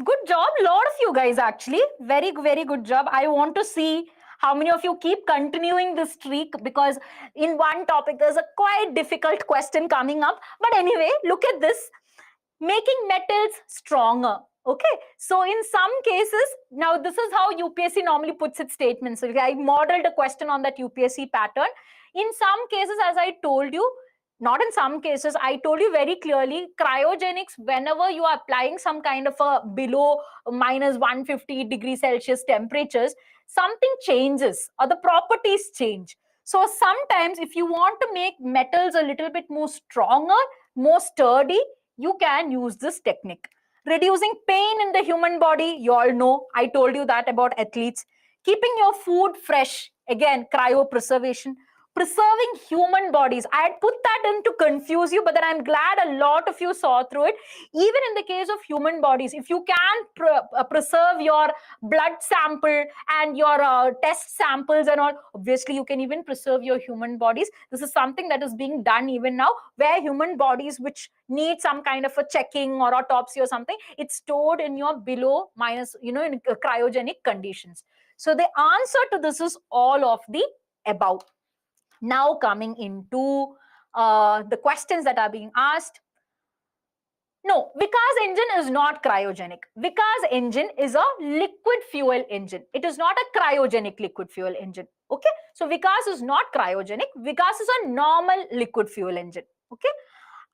Good job. A lot of you guys actually. Very, very good job. I want to see how many of you keep continuing this streak, because in one topic there's a quite difficult question coming up. But anyway, look at this. Making metals stronger. Okay, so in some cases, now this is how UPSC normally puts its statements. So I modeled a question on that UPSC pattern. In some cases, as I told you, not in some cases, I told you very clearly, cryogenics, whenever you are applying some kind of a below minus 150 degrees Celsius temperatures, something changes or the properties change. So sometimes if you want to make metals a little bit more stronger, more sturdy, you can use this technique. Reducing pain in the human body, you all know, I told you that about athletes. Keeping your food fresh, again, cryopreservation. Preserving human bodies. I had put that in to confuse you, but then I'm glad a lot of you saw through it. Even in the case of human bodies, if you can preserve your blood sample and your test samples and all, obviously you can even preserve your human bodies. This is something that is being done even now, where human bodies which need some kind of a checking or autopsy or something, it's stored in your below minus, in cryogenic conditions. So the answer to this is all of the above. Now coming into the questions that are being asked. No, Vikas engine is not cryogenic. Vikas engine is a liquid fuel engine. It is not a cryogenic liquid fuel engine. Okay, so Vikas is not cryogenic. Vikas is a normal liquid fuel engine. Okay.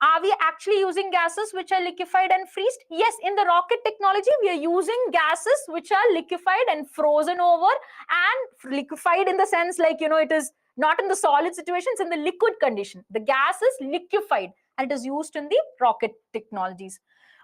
Are we actually using gases which are liquefied and freezed? Yes, in the rocket technology, we are using gases which are liquefied and frozen over, and liquefied in the sense like, it is not in the solid situation, it's in the liquid condition. The gas is liquefied and it is used in the rocket technologies.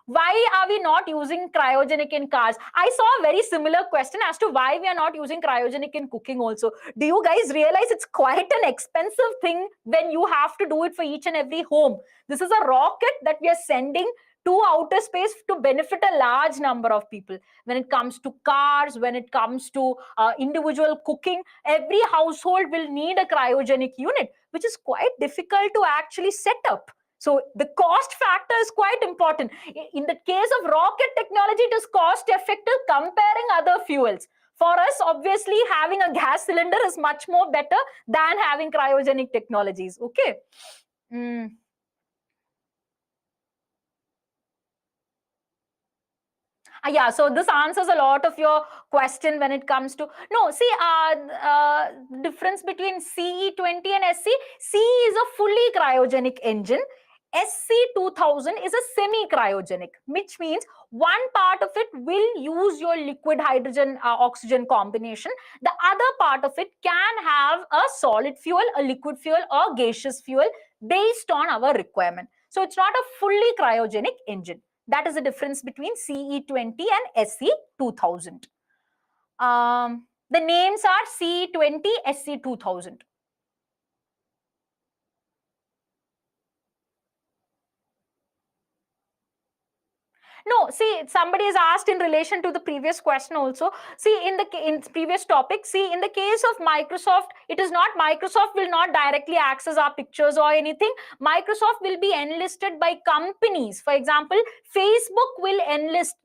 Why are we not using cryogenic in cars? I saw a very similar question as to why we are not using cryogenic in cooking also. Do you guys realize it's quite an expensive thing when you have to do it for each and every home? This is a rocket that we are sending to outer space to benefit a large number of people. When it comes to cars, when it comes to individual cooking, every household will need a cryogenic unit, which is quite difficult to actually set up. So the cost factor is quite important. In the case of rocket technology, it is cost effective comparing other fuels. For us, obviously, having a gas cylinder is much more better than having cryogenic technologies. Okay. Yeah, so this answers a lot of your question when it comes to, no, see, difference between CE20 and SC. CE is a fully cryogenic engine. SC2000 is a semi-cryogenic, which means one part of it will use your liquid hydrogen oxygen combination. The other part of it can have a solid fuel, a liquid fuel, or gaseous fuel based on our requirement. So it's not a fully cryogenic engine. That is the difference between CE20 and SC2000. The names are CE20, SC2000. No, see, somebody has asked in relation to the previous question also. See, in previous topic, see, in the case of Microsoft, it is not, Microsoft will not directly access our pictures or anything. Microsoft will be enlisted by companies. For example, Facebook will enlist,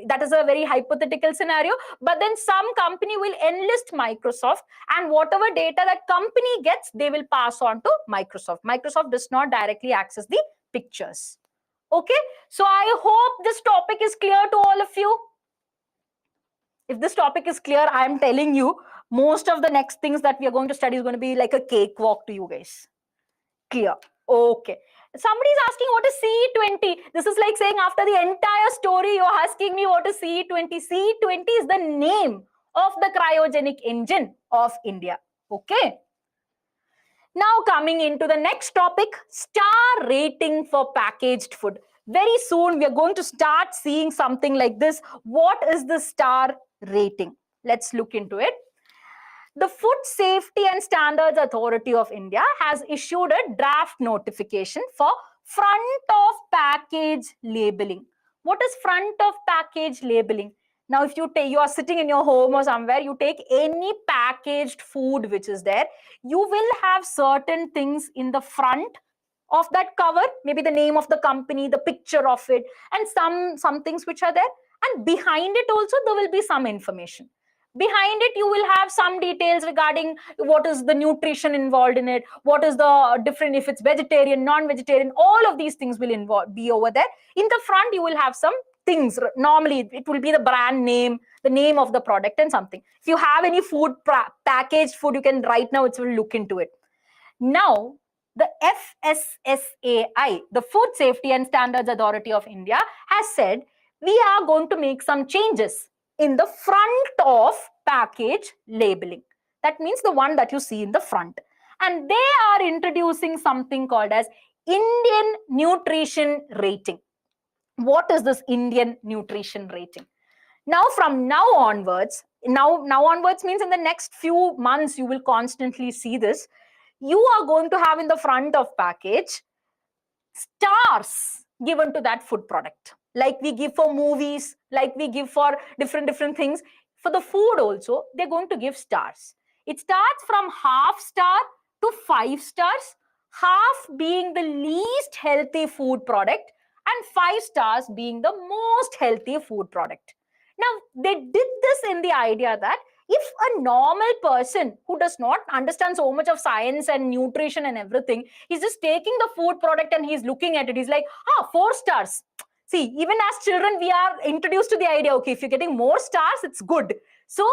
that is a very hypothetical scenario, but then some company will enlist Microsoft, and whatever data that company gets, they will pass on to Microsoft. Microsoft does not directly access the pictures. Okay, so I hope this topic is clear to all of you. If this topic is clear, I am telling you, most of the next things that we are going to study is going to be like a cakewalk to you guys. Clear? Okay. Somebody is asking what is CE20. This is like saying after the entire story, you're asking me what is CE20. CE20 is the name of the cryogenic engine of India. Okay. Now coming into the next topic, star rating for packaged food. Very soon we are going to start seeing something like this. What is the star rating? Let's look into it. The Food Safety and Standards Authority of India has issued a draft notification for front of package labeling. What is front of package labeling? Now, if you are sitting in your home or somewhere, you take any packaged food which is there, you will have certain things in the front of that cover, maybe the name of the company, the picture of it, and some things which are there. And behind it also there will be some information. Behind it you will have some details regarding what is the nutrition involved in it, what is the different, if it's vegetarian, non-vegetarian, all of these things will be over there. In the front you will have some things. Normally it will be the brand name, the name of the product, and something. If you have any food, packaged food, you can right now, it will look into it. Now the FSSAI, the Food Safety and Standards Authority of India, has said we are going to make some changes in the front of package labeling. That means the one that you see in the front. And they are introducing something called as Indian Nutrition Rating. What is this Indian Nutrition Rating? Now, from now onwards means in the next few months, you will constantly see this. You are going to have in the front of package stars given to that food product. Like we give for movies, like we give for different things. For the food also, they're going to give stars. It starts from half star to 5 stars, half being the least healthy food product and 5 stars being the most healthy food product. Now, they did this in the idea that if a normal person who does not understand so much of science and nutrition and everything, he's just taking the food product and he's looking at it, he's like, 4 stars. See, even as children, we are introduced to the idea, okay, if you're getting more stars, it's good. So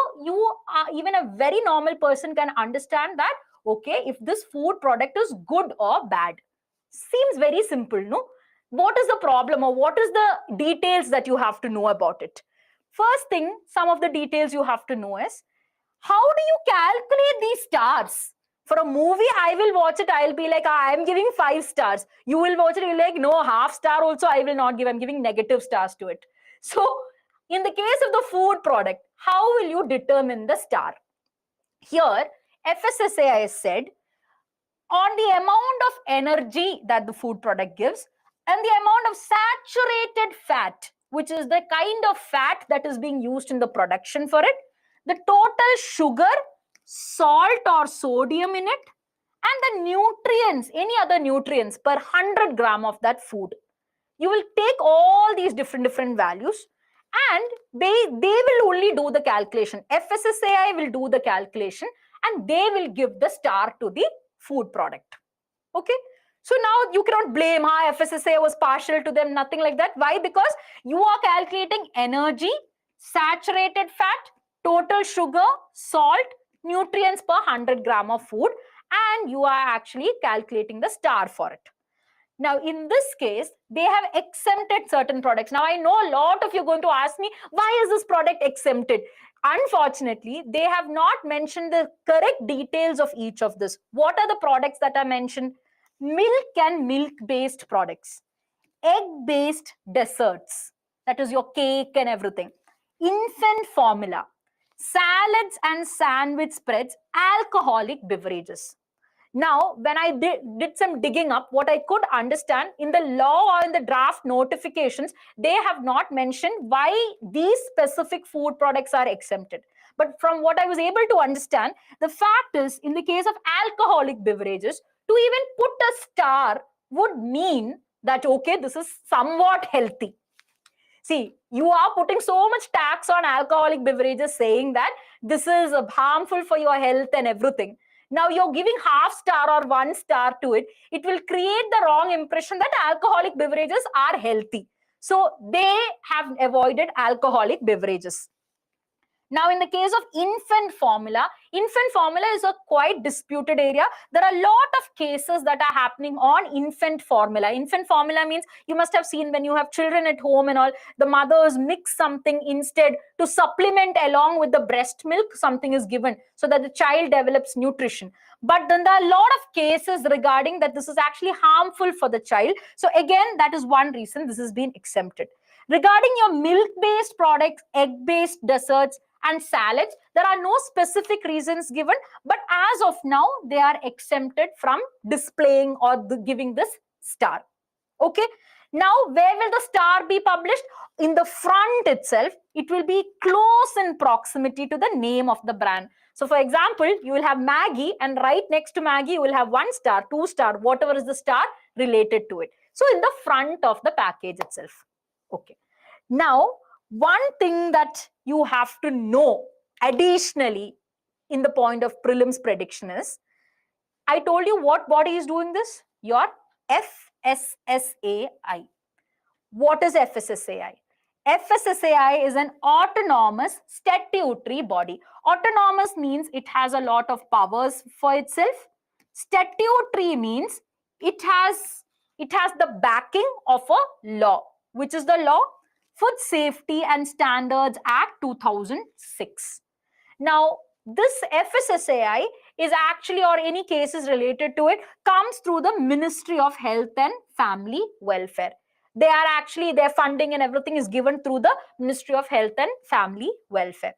even a very normal person can understand that, okay, if this food product is good or bad. Seems very simple, no? What is the problem, or what is the details that you have to know about it? First thing, some of the details you have to know is, how do you calculate these stars? For a movie, I will watch it, I'll be like, I'm giving 5 stars. You will watch it, you'll be like, no, half star also I will not give, I'm giving negative stars to it. So, in the case of the food product, how will you determine the star? Here, FSSAI has said, on the amount of energy that the food product gives and the amount of saturated fat, which is the kind of fat that is being used in the production for it, the total sugar, salt or sodium in it, and the nutrients, any other nutrients per 100 gram of that food. You will take all these different values and they will only do the calculation. FSSAI will do the calculation and they will give the star to the food product. Okay. So now you cannot blame how FSSAI was partial to them, nothing like that. Why? Because you are calculating energy, saturated fat, total sugar, salt, nutrients per 100 gram of food, and you are actually calculating the star for it. Now, in this case, they have exempted certain products. Now, I know a lot of you are going to ask me, why is this product exempted? Unfortunately, they have not mentioned the correct details of each of this. What are the products that are mentioned? Milk and milk-based products, egg-based desserts, that is your cake and everything, infant formula, salads and sandwich spreads, alcoholic beverages. Now, when I did some digging up, what I could understand, in the law or in the draft notifications, they have not mentioned why these specific food products are exempted. But from what I was able to understand, the fact is, in the case of alcoholic beverages, to even put a star would mean that, okay, this is somewhat healthy. See, you are putting so much tax on alcoholic beverages, saying that this is harmful for your health and everything. Now you're giving half star or 1 star to it. It will create the wrong impression that alcoholic beverages are healthy. So they have avoided alcoholic beverages. Now, in the case of infant formula is a quite disputed area. There are a lot of cases that are happening on infant formula. Infant formula means, you must have seen when you have children at home and all, the mothers mix something instead to supplement along with the breast milk, something is given so that the child develops nutrition. But then there are a lot of cases regarding that this is actually harmful for the child. So again, that is one reason this has been exempted. Regarding your milk-based products, egg-based desserts, and salads, there are no specific reasons given, but as of now, they are exempted from displaying or giving this star. Okay. Now, where will the star be published? In the front itself, it will be close in proximity to the name of the brand. So, for example, you will have Maggi, and right next to Maggi, you will have 1 star, 2 star, whatever is the star, related to it. So in the front of the package itself. Okay. Now, one thing that you have to know additionally in the point of prelims prediction is, I told you what body is doing this? Your FSSAI. What is FSSAI? FSSAI is an autonomous statutory body. Autonomous means it has a lot of powers for itself. Statutory means it has the backing of a law. Which is the law? Food Safety and Standards Act 2006. Now, this FSSAI is actually, or any cases related to it, comes through the Ministry of Health and Family Welfare. They are actually, their funding and everything is given through the Ministry of Health and Family Welfare.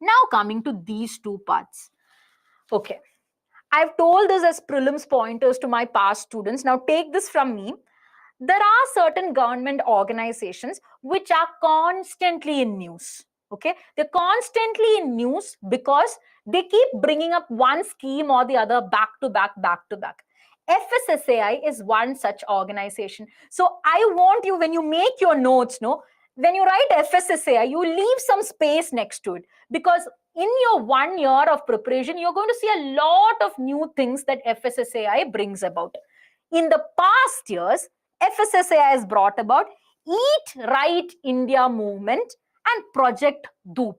Now coming to these two parts. Okay, I've told this as prelims pointers to my past students. Now take this from me. There are certain government organizations which are constantly in news. Okay, they're constantly in news because they keep bringing up one scheme or the other back to back. FSSAI is one such organization. So I want you, when you make your notes, when you write FSSAI, you leave some space next to it, because in your 1 year of preparation, you're going to see a lot of new things that FSSAI brings about. In the past years, FSSAI has brought about Eat Right India movement and Project Dhoop.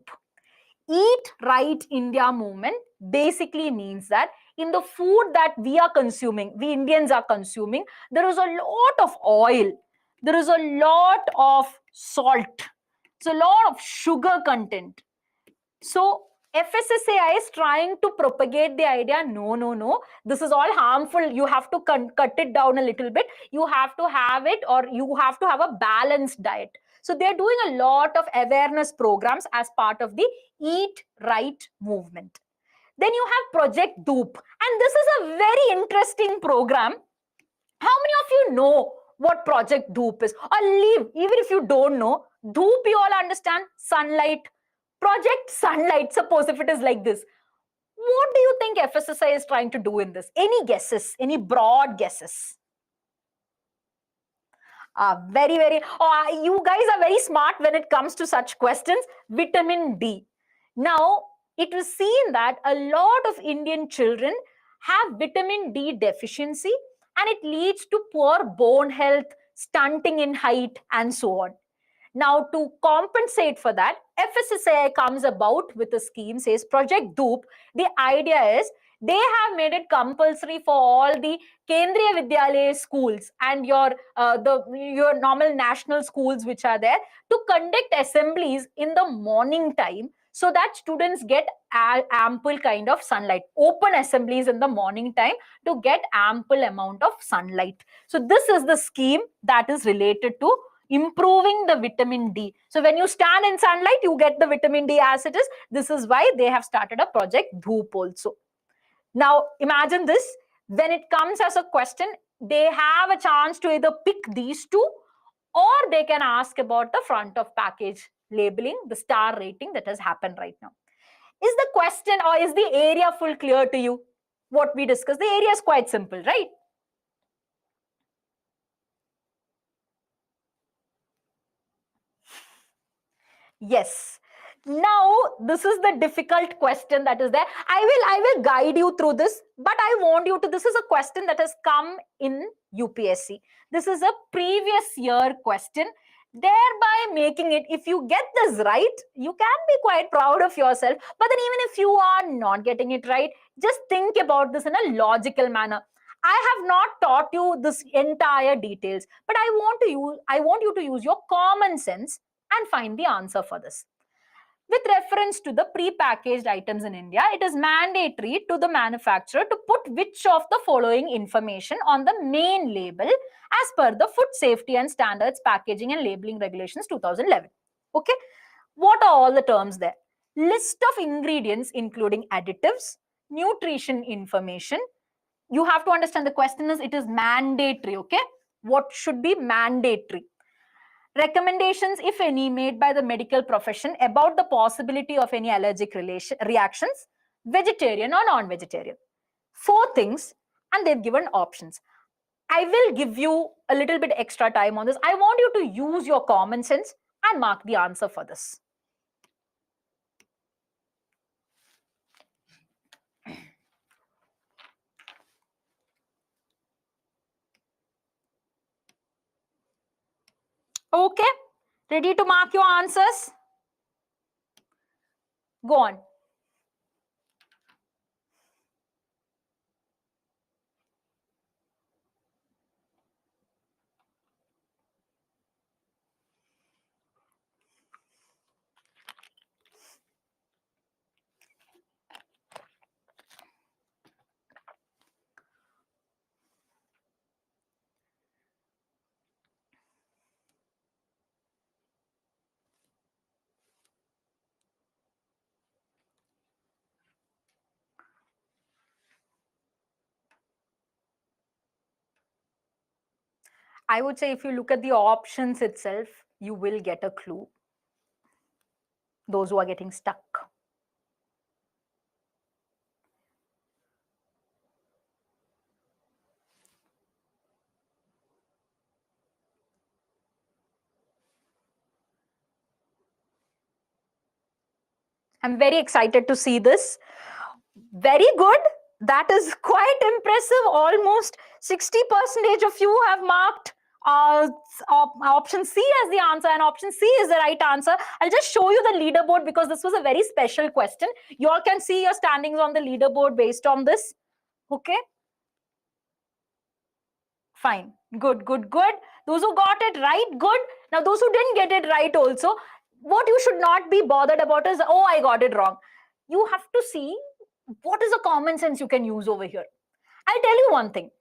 Eat Right India movement basically means that in the food that we are consuming, we Indians are consuming, there is a lot of oil, there is a lot of salt, there's a lot of sugar content. So FSSAI is trying to propagate the idea, no, this is all harmful. You have to cut it down a little bit. You have to have it, or you have to have a balanced diet. So they're doing a lot of awareness programs as part of the Eat Right movement. Then you have Project Dhoop. And this is a very interesting program. How many of you know what Project Dhoop is? Or leave, even if you don't know, Dhoop you all understand, sunlight. Project Sunlight, suppose if it is like this. What do you think FSSAI is trying to do in this? Any guesses? Any broad guesses? You guys are very smart when it comes to such questions. Vitamin D. Now, it was seen that a lot of Indian children have vitamin D deficiency, and it leads to poor bone health, stunting in height, and so on. Now, to compensate for that, FSSAI comes about with a scheme, says Project Dhoop. The idea is they have made it compulsory for all the Kendriya Vidyalaya schools and your normal national schools which are there to conduct assemblies in the morning time, so that students get ample kind of sunlight. Open assemblies in the morning time to get ample amount of sunlight. So this is the scheme that is related to improving the vitamin D. So when you stand in sunlight, you get the vitamin D as it is. This is why they have started a Project Dhoop also. Now imagine this, when it comes as a question, they have a chance to either pick these two, or they can ask about the front of package labeling, the star rating that has happened right now. Is the question or is the area full clear to you? What we discussed, the area is quite simple, right? Yes. Now, this is the difficult question that is there. I will guide you through this, but I want you to, this is a question that has come in UPSC. This is a previous year question, thereby making it, if you get this right, you can be quite proud of yourself. But then even if you are not getting it right, just think about this in a logical manner. I have not taught you this entire details, but I want you to use your common sense and find the answer for this. With reference to the pre-packaged items in India, it is mandatory to the manufacturer to put which of the following information on the main label as per the Food Safety and Standards Packaging and Labeling Regulations 2011. Okay, what are all the terms there? List of ingredients including additives, nutrition information. You have to understand the question is, it is mandatory, okay? What should be mandatory? Recommendations, if any, made by the medical profession about the possibility of any allergic reactions, vegetarian or non-vegetarian. 4 things, and they've given options. I will give you a little bit extra time on this. I want you to use your common sense and mark the answer for this. Okay, ready to mark your answers? Go on. I would say if you look at the options itself, you will get a clue. Those who are getting stuck. I'm very excited to see this. Very good. That is quite impressive. Almost 60% of you have marked option C as the answer, and option C is the right answer. I'll just show you the leaderboard because this was a very special question. You all can see your standings on the leaderboard based on this. Okay. Fine. Good, good, good. Those who got it right, good. Now, those who didn't get it right also, what you should not be bothered about is, oh, I got it wrong. You have to see what is the common sense you can use over here. I'll tell you one thing.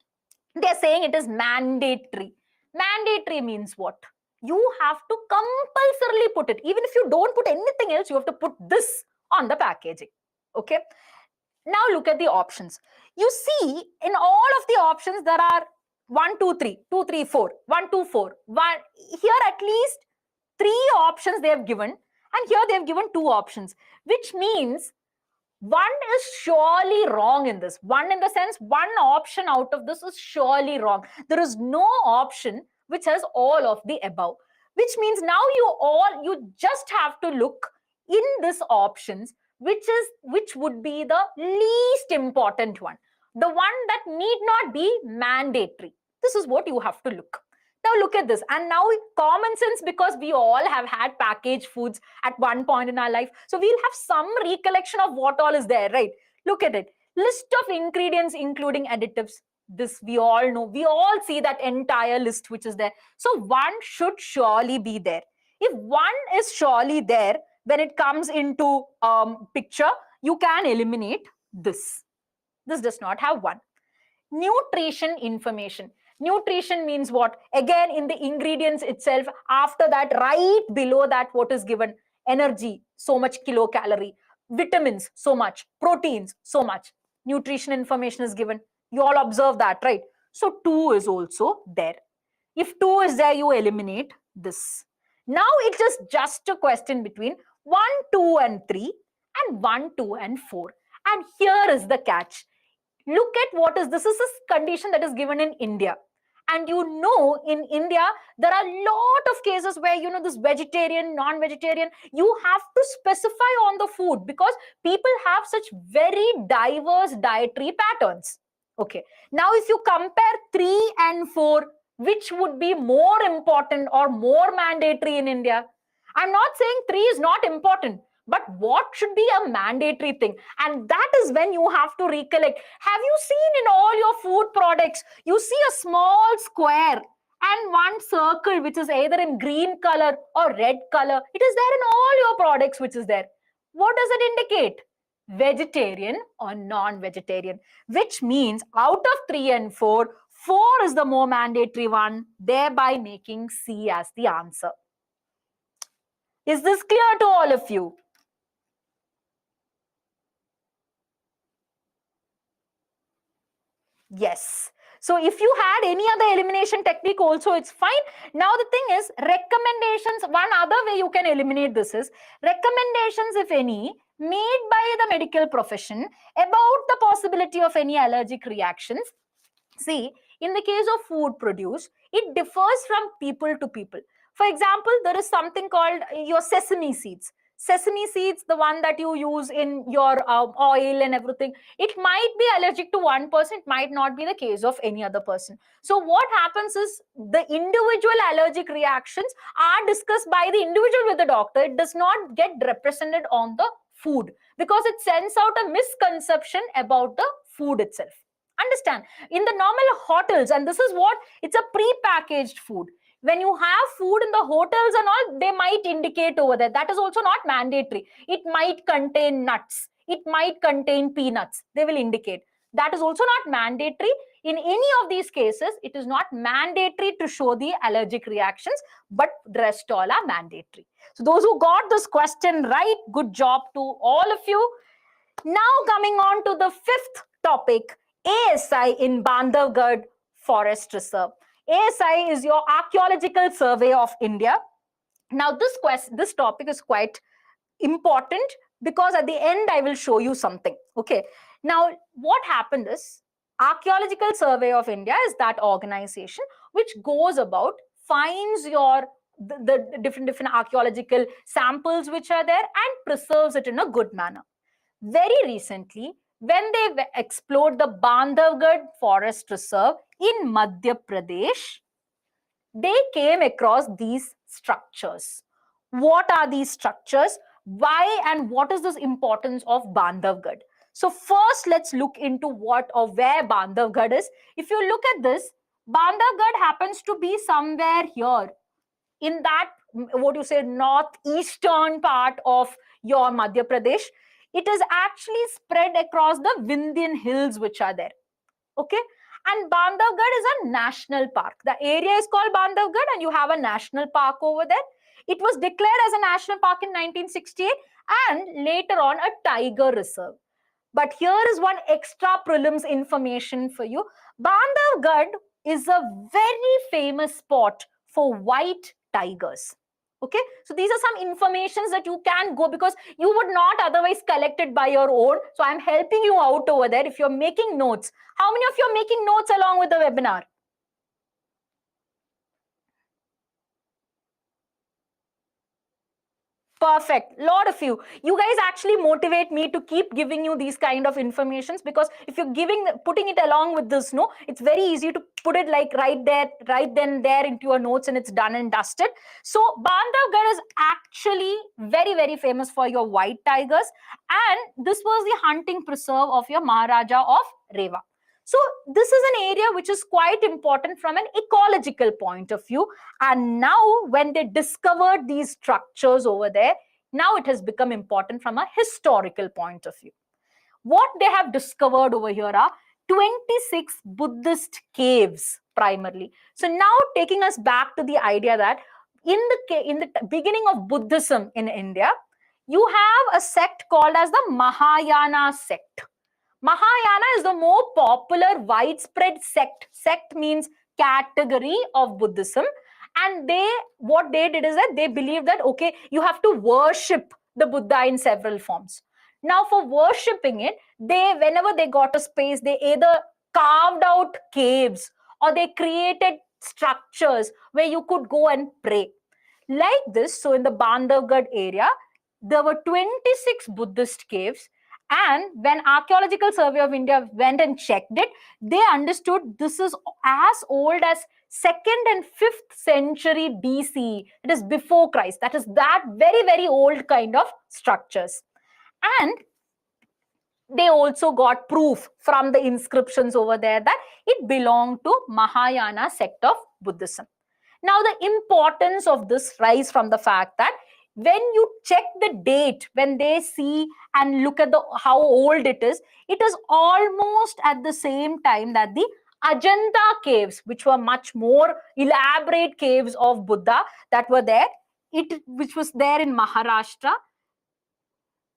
They're saying it is mandatory. Mandatory means what? You have to compulsorily put it. Even if you don't put anything else, you have to put this on the packaging. Okay. Now look at the options. You see, in all of the options, there are 1, 2, 3, 2, 3, 4, 1, 2, 4. Here at least 3 options they have given, and here they have given 2 options, which means one is surely wrong in this. One in the sense, one option out of this is surely wrong. There is no option which has all of the above, which means now you just have to look in this options, which would be the least important one, the one that need not be mandatory. This is what you have to look. Now look at this. And now common sense, because we all have had packaged foods at one point in our life. So we'll have some recollection of what all is there, right? Look at it. List of ingredients, including additives. This we all know. We all see that entire list which is there. So one should surely be there. If one is surely there, when it comes into picture, you can eliminate this. This does not have one. Nutrition information. Nutrition means what? Again, in the ingredients itself, after that, right below that, what is given? Energy, so much kilocalorie. Vitamins, so much. Proteins, so much. Nutrition information is given. You all observe that, right? So 2 is also there. If 2 is there, you eliminate this. Now it's just a question between 1, 2, and 3 and 1, 2, and 4. And here is the catch. Look at what is this. This is a condition that is given in India. And you know, in India, there are a lot of cases where, you know, this vegetarian, non-vegetarian, you have to specify on the food because people have such very diverse dietary patterns. Okay. Now, if you compare 3 and 4, which would be more important or more mandatory in India? I'm not saying 3 is not important, but what should be a mandatory thing? And that is when you have to recollect. Have you seen in all your food products, you see a small square and one circle which is either in green color or red color? It is there in all your products which is there. What does it indicate? Vegetarian or non-vegetarian, which means out of 3 and 4, 4 is the more mandatory one, thereby making C as the answer. Is this clear to all of you? Yes. So if you had any other elimination technique also, it's fine. Now the thing is, recommendations, one other way you can eliminate this is, recommendations, if any, made by the medical profession about the possibility of any allergic reactions. See, in the case of food produce, it differs from people to people. For example, there is something called your sesame seeds. Sesame seeds, the one that you use in your oil and everything, it might be allergic to one person, it might not be the case of any other person. So what happens is the individual allergic reactions are discussed by the individual with the doctor. It does not get represented on the food because it sends out a misconception about the food itself. Understand? In the normal hotels, and this is what, it's a pre-packaged food. When you have food in the hotels and all, they might indicate over there. That is also not mandatory. It might contain nuts, it might contain peanuts, they will indicate. That is also not mandatory. In any of these cases, it is not mandatory to show the allergic reactions, but the rest all are mandatory. So those who got this question right, good job to all of you. Now coming on to the fifth topic, ASI in Bandhavgarh Forest Reserve. ASI is your Archaeological Survey of India. Now this topic is quite important because at the end I will show you something. Okay. Now what happened is, Archaeological Survey of India is that organization which goes about, finds your the different archaeological samples which are there and preserves it in a good manner. Very recently, when they explored the Bandhavgarh Forest Reserve in Madhya Pradesh, they came across these structures. What are these structures? Why and what is this importance of Bandhavgarh? So first, let's look into what or where Bandhavgarh is. If you look at this, Bandhavgarh happens to be somewhere here in that, what you say, northeastern part of your Madhya Pradesh. It is actually spread across the Vindhyan hills which are there. Okay. And Bandhavgarh is a national park. The area is called Bandhavgarh and you have a national park over there. It was declared as a national park in 1968 and later on a tiger reserve. But here is one extra prelims information for you. Bandhavgarh is a very famous spot for white tigers. Okay, so these are some informations that you can go, because you would not otherwise collect it by your own. So I'm helping you out over there if you're making notes. How many of you are making notes along with the webinar? Perfect. Lot of you. You guys actually motivate me to keep giving you these kind of informations, because if you're putting it along with this, no, it's very easy to put it like right there into your notes and it's done and dusted. So Bandhavgarh is actually very, very famous for your white tigers. And this was the hunting preserve of your Maharaja of Rewa. So this is an area which is quite important from an ecological point of view. And now when they discovered these structures over there, now it has become important from a historical point of view. What they have discovered over here are 26 Buddhist caves primarily. So now taking us back to the idea that in the beginning of Buddhism in India, you have a sect called as the Mahayana sect. Mahayana is the more popular widespread sect. Sect means category of Buddhism. And what they did is that they believed that, okay, you have to worship the Buddha in several forms. Now for worshipping it, whenever they got a space, they either carved out caves or they created structures where you could go and pray. Like this, so in the Bandhavgarh area, there were 26 Buddhist caves. And when Archaeological Survey of India went and checked it, they understood this is as old as 2nd and 5th century BC. It is before Christ. That is that very, very old kind of structures. And they also got proof from the inscriptions over there that it belonged to Mahayana sect of Buddhism. Now, the importance of this rise from the fact that when you check the date, when they see and look at how old it is almost at the same time that the Ajanta caves, which were much more elaborate caves of Buddha that were there, which was there in Maharashtra.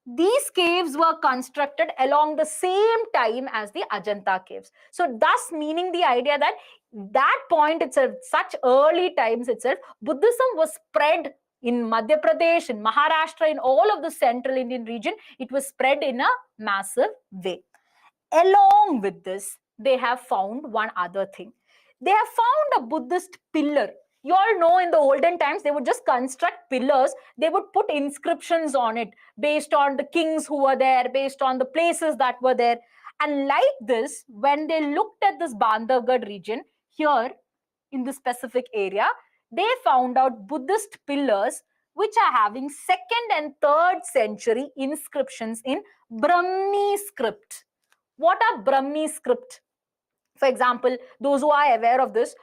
These caves were constructed along the same time as the Ajanta caves. So thus meaning the idea that point itself, such early times itself, Buddhism was spread in Madhya Pradesh, in Maharashtra, in all of the central Indian region. It was spread in a massive way. Along with this, they have found one other thing. They have found a Buddhist pillar. You all know in the olden times, they would just construct pillars. They would put inscriptions on it based on the kings who were there, based on the places that were there. And like this, when they looked at this Bandhavgarh region here in this specific area, they found out Buddhist pillars which are having 2nd and 3rd century inscriptions in Brahmi script. What are Brahmi script? For example, those who are aware of this,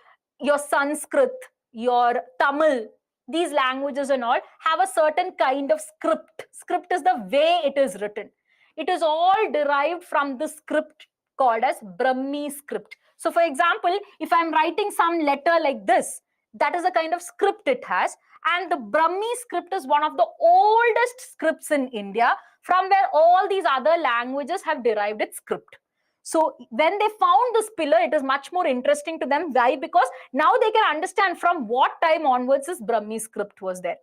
your Sanskrit, your Tamil, these languages and all have a certain kind of script. Script is the way it is written. It is all derived from the script called as Brahmi script. So for example, if I'm writing some letter like this, that is a kind of script it has. And the Brahmi script is one of the oldest scripts in India, from where all these other languages have derived its script. So when they found this pillar, it is much more interesting to them. Why? Because now they can understand from what time onwards this Brahmi script was there.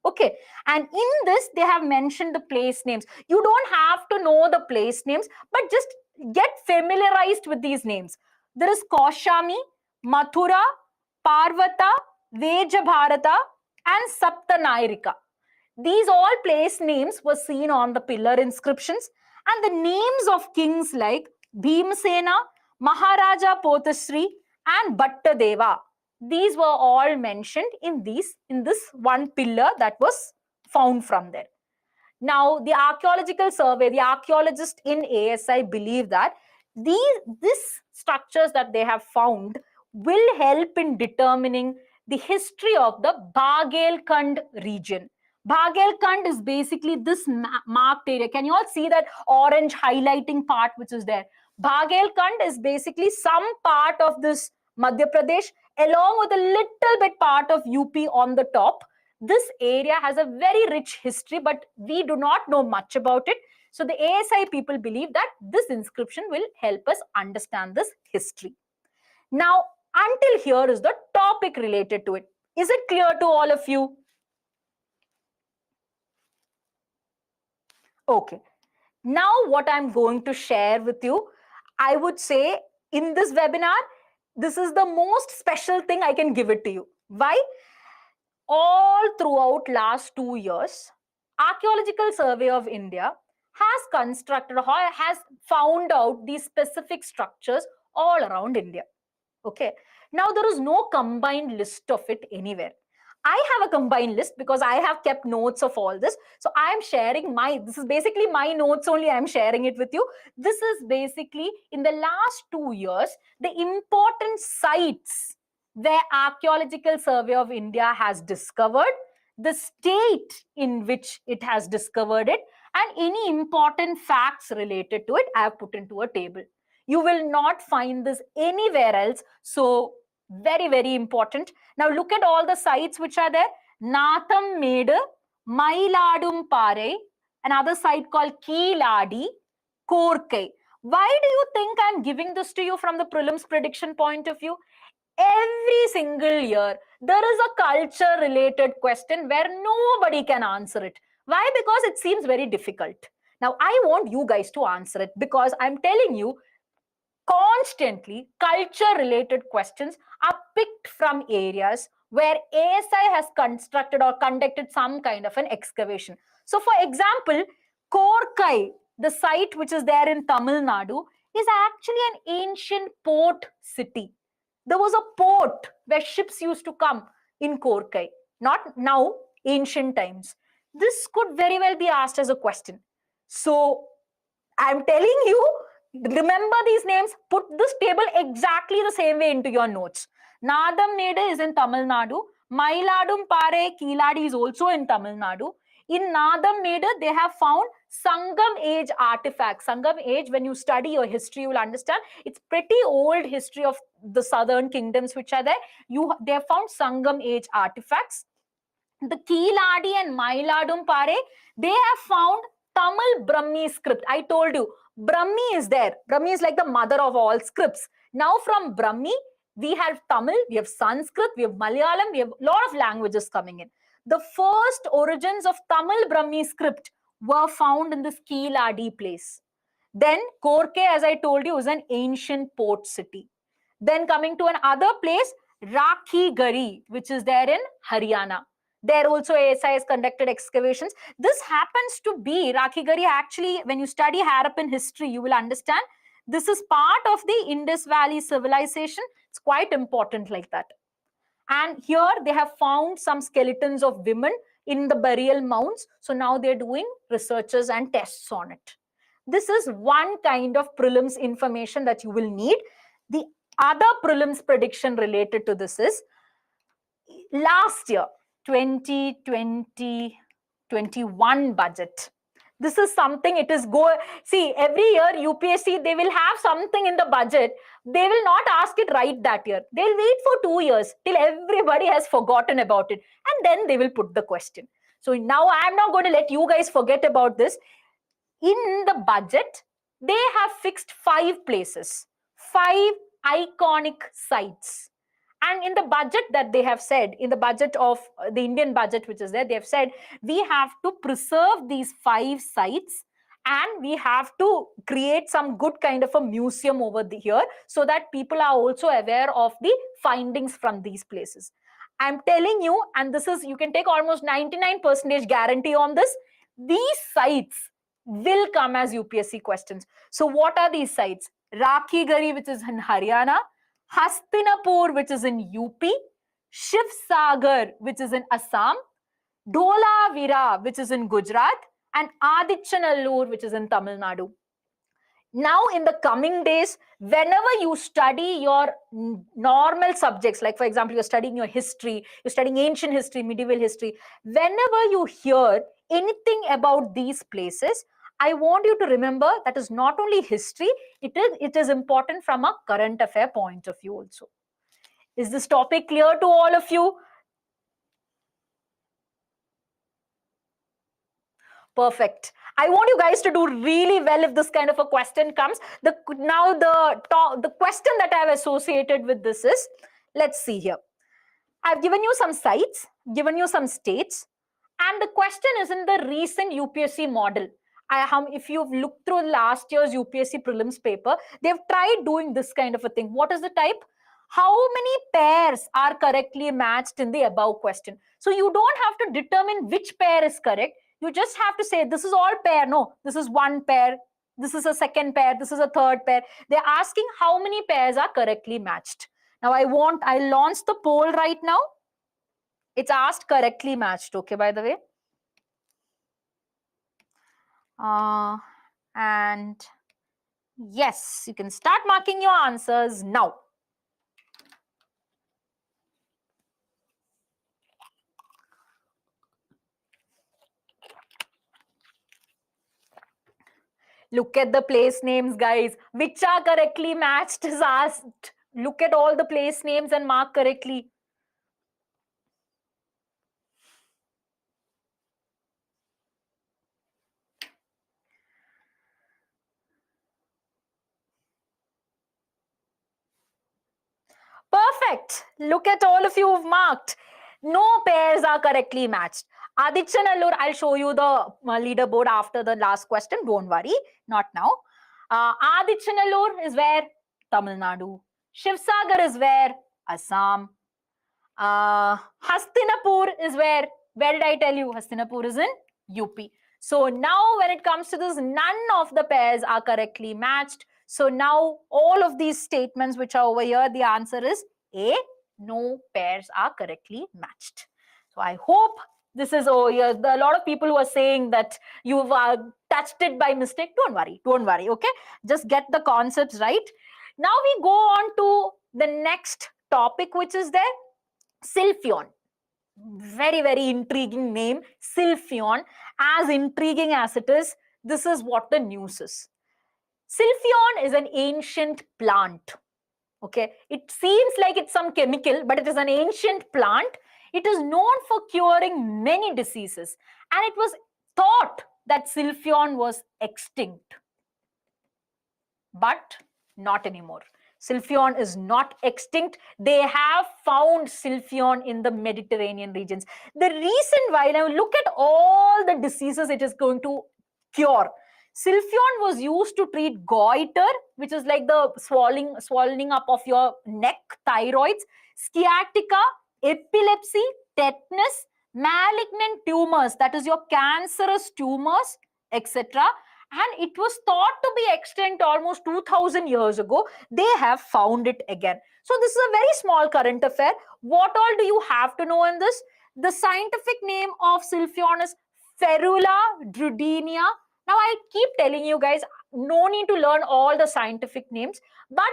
Okay, and in this they have mentioned the place names. You don't have to know the place names, but just get familiarized with these names. There is Kaushami, Mathura, Parvata, Vejabharata, and Saptanairika. These all place names were seen on the pillar inscriptions, and the names of kings like Bhimsena, Maharaja Potasri, and Bhattadeva, these were all mentioned in this one pillar that was found from there. Now, the archaeological survey, the archaeologists in ASI believe that these structures that they have found will help in determining the history of the Baghelkhand region. Baghelkhand is basically this marked area. Can you all see that orange highlighting part which is there? Baghelkhand is basically some part of this Madhya Pradesh along with a little bit part of UP on the top. This area has a very rich history, but we do not know much about it. So the ASI people believe that this inscription will help us understand this history. Now, until here is the topic related to it. Is it clear to all of you? Okay. Now, what I'm going to share with you, I would say in this webinar, this is the most special thing I can give it to you. Why? All throughout last 2 years, Archaeological Survey of India has constructed or has found out these specific structures all around India. Okay. Now, there is no combined list of it anywhere. I have a combined list because I have kept notes of all this. So I am sharing this is basically my notes only. I am sharing it with you. This is basically in the last 2 years, the important sites where Archaeological Survey of India has discovered, the state in which it has discovered it, and any important facts related to it, I have put into a table. You will not find this anywhere else. So very, very important. Now look at all the sites which are there. Nathammedu, Mailadumpare, another site called Keeladi, Korkai. Why do you think I'm giving this to you from the prelims prediction point of view? Every single year, there is a culture related question where nobody can answer it. Why? Because it seems very difficult. Now, I want you guys to answer it because I'm telling you, constantly culture related questions are picked from areas where ASI has constructed or conducted some kind of an excavation. So for example, Korkai, the site which is there in Tamil Nadu, is actually an ancient port city. There was a port where ships used to come in Korkai, not now, ancient times. This could very well be asked as a question. So I'm telling you, remember these names, put this table exactly the same way into your notes. Nathammedu is in Tamil Nadu. Mailadumpare, Keeladi is also in Tamil Nadu. In Nathammedu, they have found Sangam age artifacts. Sangam age, when you study your history, you will understand it's pretty old history of the southern kingdoms which are there. They have found Sangam age artifacts. The Keeladi and Mailadumpare, they have found Tamil Brahmi script. I told you, Brahmi is there. Brahmi is like the mother of all scripts. Now from Brahmi, we have Tamil, we have Sanskrit, we have Malayalam, we have a lot of languages coming in. The first origins of Tamil Brahmi script were found in this Keeladi place. Then Korke, as I told you, is an ancient port city. Then coming to another place, Rakhi Gari, which is there in Haryana. There also ASI has conducted excavations. This happens to be Rakhi Gari. Actually, when you study Harappan history, you will understand this is part of the Indus Valley civilization. It's quite important like that. And here they have found some skeletons of women in the burial mounds. So now they're doing researches and tests on it. This is one kind of prelims information that you will need. The other prelims prediction related to this is last year, 2020-21 budget. This is something it is see, every year UPSC, they will have something in the budget. They will not ask it right that year. They'll wait for 2 years till everybody has forgotten about it. And then they will put the question. So now I'm not going to let you guys forget about this. In the budget, they have fixed 5 places, 5 iconic sites. And in the budget that they have said, in the budget of the Indian budget, which is there, they have said, we have to preserve these 5 sites and we have to create some good kind of a museum over here so that people are also aware of the findings from these places. I'm telling you, and this is, you can take almost 99% guarantee on this, these sites will come as UPSC questions. So what are these sites? Rakhi Gari, which is in Haryana, Hastinapur, which is in UP, Shiv Sagar, which is in Assam, Dholavira, which is in Gujarat, and Adichanallur, which is in Tamil Nadu. Now, in the coming days, whenever you study your normal subjects, like for example, you're studying your history, you're studying ancient history, medieval history, whenever you hear anything about these places, I want you to remember that is not only history, it is important from a current affair point of view also. Is this topic clear to all of you? Perfect. I want you guys to do really well if this kind of a question comes. The question that I've associated with this is, let's see here. I've given you some sites, given you some states, and the question is in the recent UPSC model. If you've looked through last year's UPSC prelims paper, they've tried doing this kind of a thing. What is the type? How many pairs are correctly matched in the above question? So you don't have to determine which pair is correct. You just have to say, this is all pair. No, this is one pair. This is a second pair. This is a third pair. They're asking how many pairs are correctly matched. Now I launch the poll right now. It's asked correctly matched. Okay, by the way. And yes, you can start marking your answers now. Look at the place names, guys. Which are correctly matched is asked. Look at all the place names and mark correctly. Perfect. Look at all of you who've marked. No pairs are correctly matched. Adichanallur, I'll show you the leaderboard after the last question. Don't worry, not now. Adichanallur is where? Tamil Nadu. Shivsagar is where? Assam. Hastinapur is where? Where did I tell you? Hastinapur is in UP. So now when it comes to this, none of the pairs are correctly matched. So now all of these statements which are over here, the answer is A. No pairs are correctly matched. So I hope this is over here. There are a lot of people who are saying that you've touched it by mistake. Don't worry, okay? Just get the concepts right. Now we go on to the next topic which is there. Silphion. Very, very intriguing name. Silphion. As intriguing as it is, this is what the news is. Silphion is an ancient plant. Okay, it seems like it's some chemical, but it is an ancient plant. It is known for curing many diseases, and it was thought that Silphion was extinct. But not anymore. Silphion is not extinct. They have found Silphion in the Mediterranean regions. The reason why, now look at all the diseases it is going to cure. Silphion was used to treat goiter, which is like the swallowing up of your neck, thyroids, sciatica, epilepsy, tetanus, malignant tumors, that is your cancerous tumors, etc. And it was thought to be extinct almost 2000 years ago. They have found it again. So this is a very small current affair. What all do you have to know in this? The scientific name of Silphion is Ferula druidenia. Now I keep telling you guys, no need to learn all the scientific names, but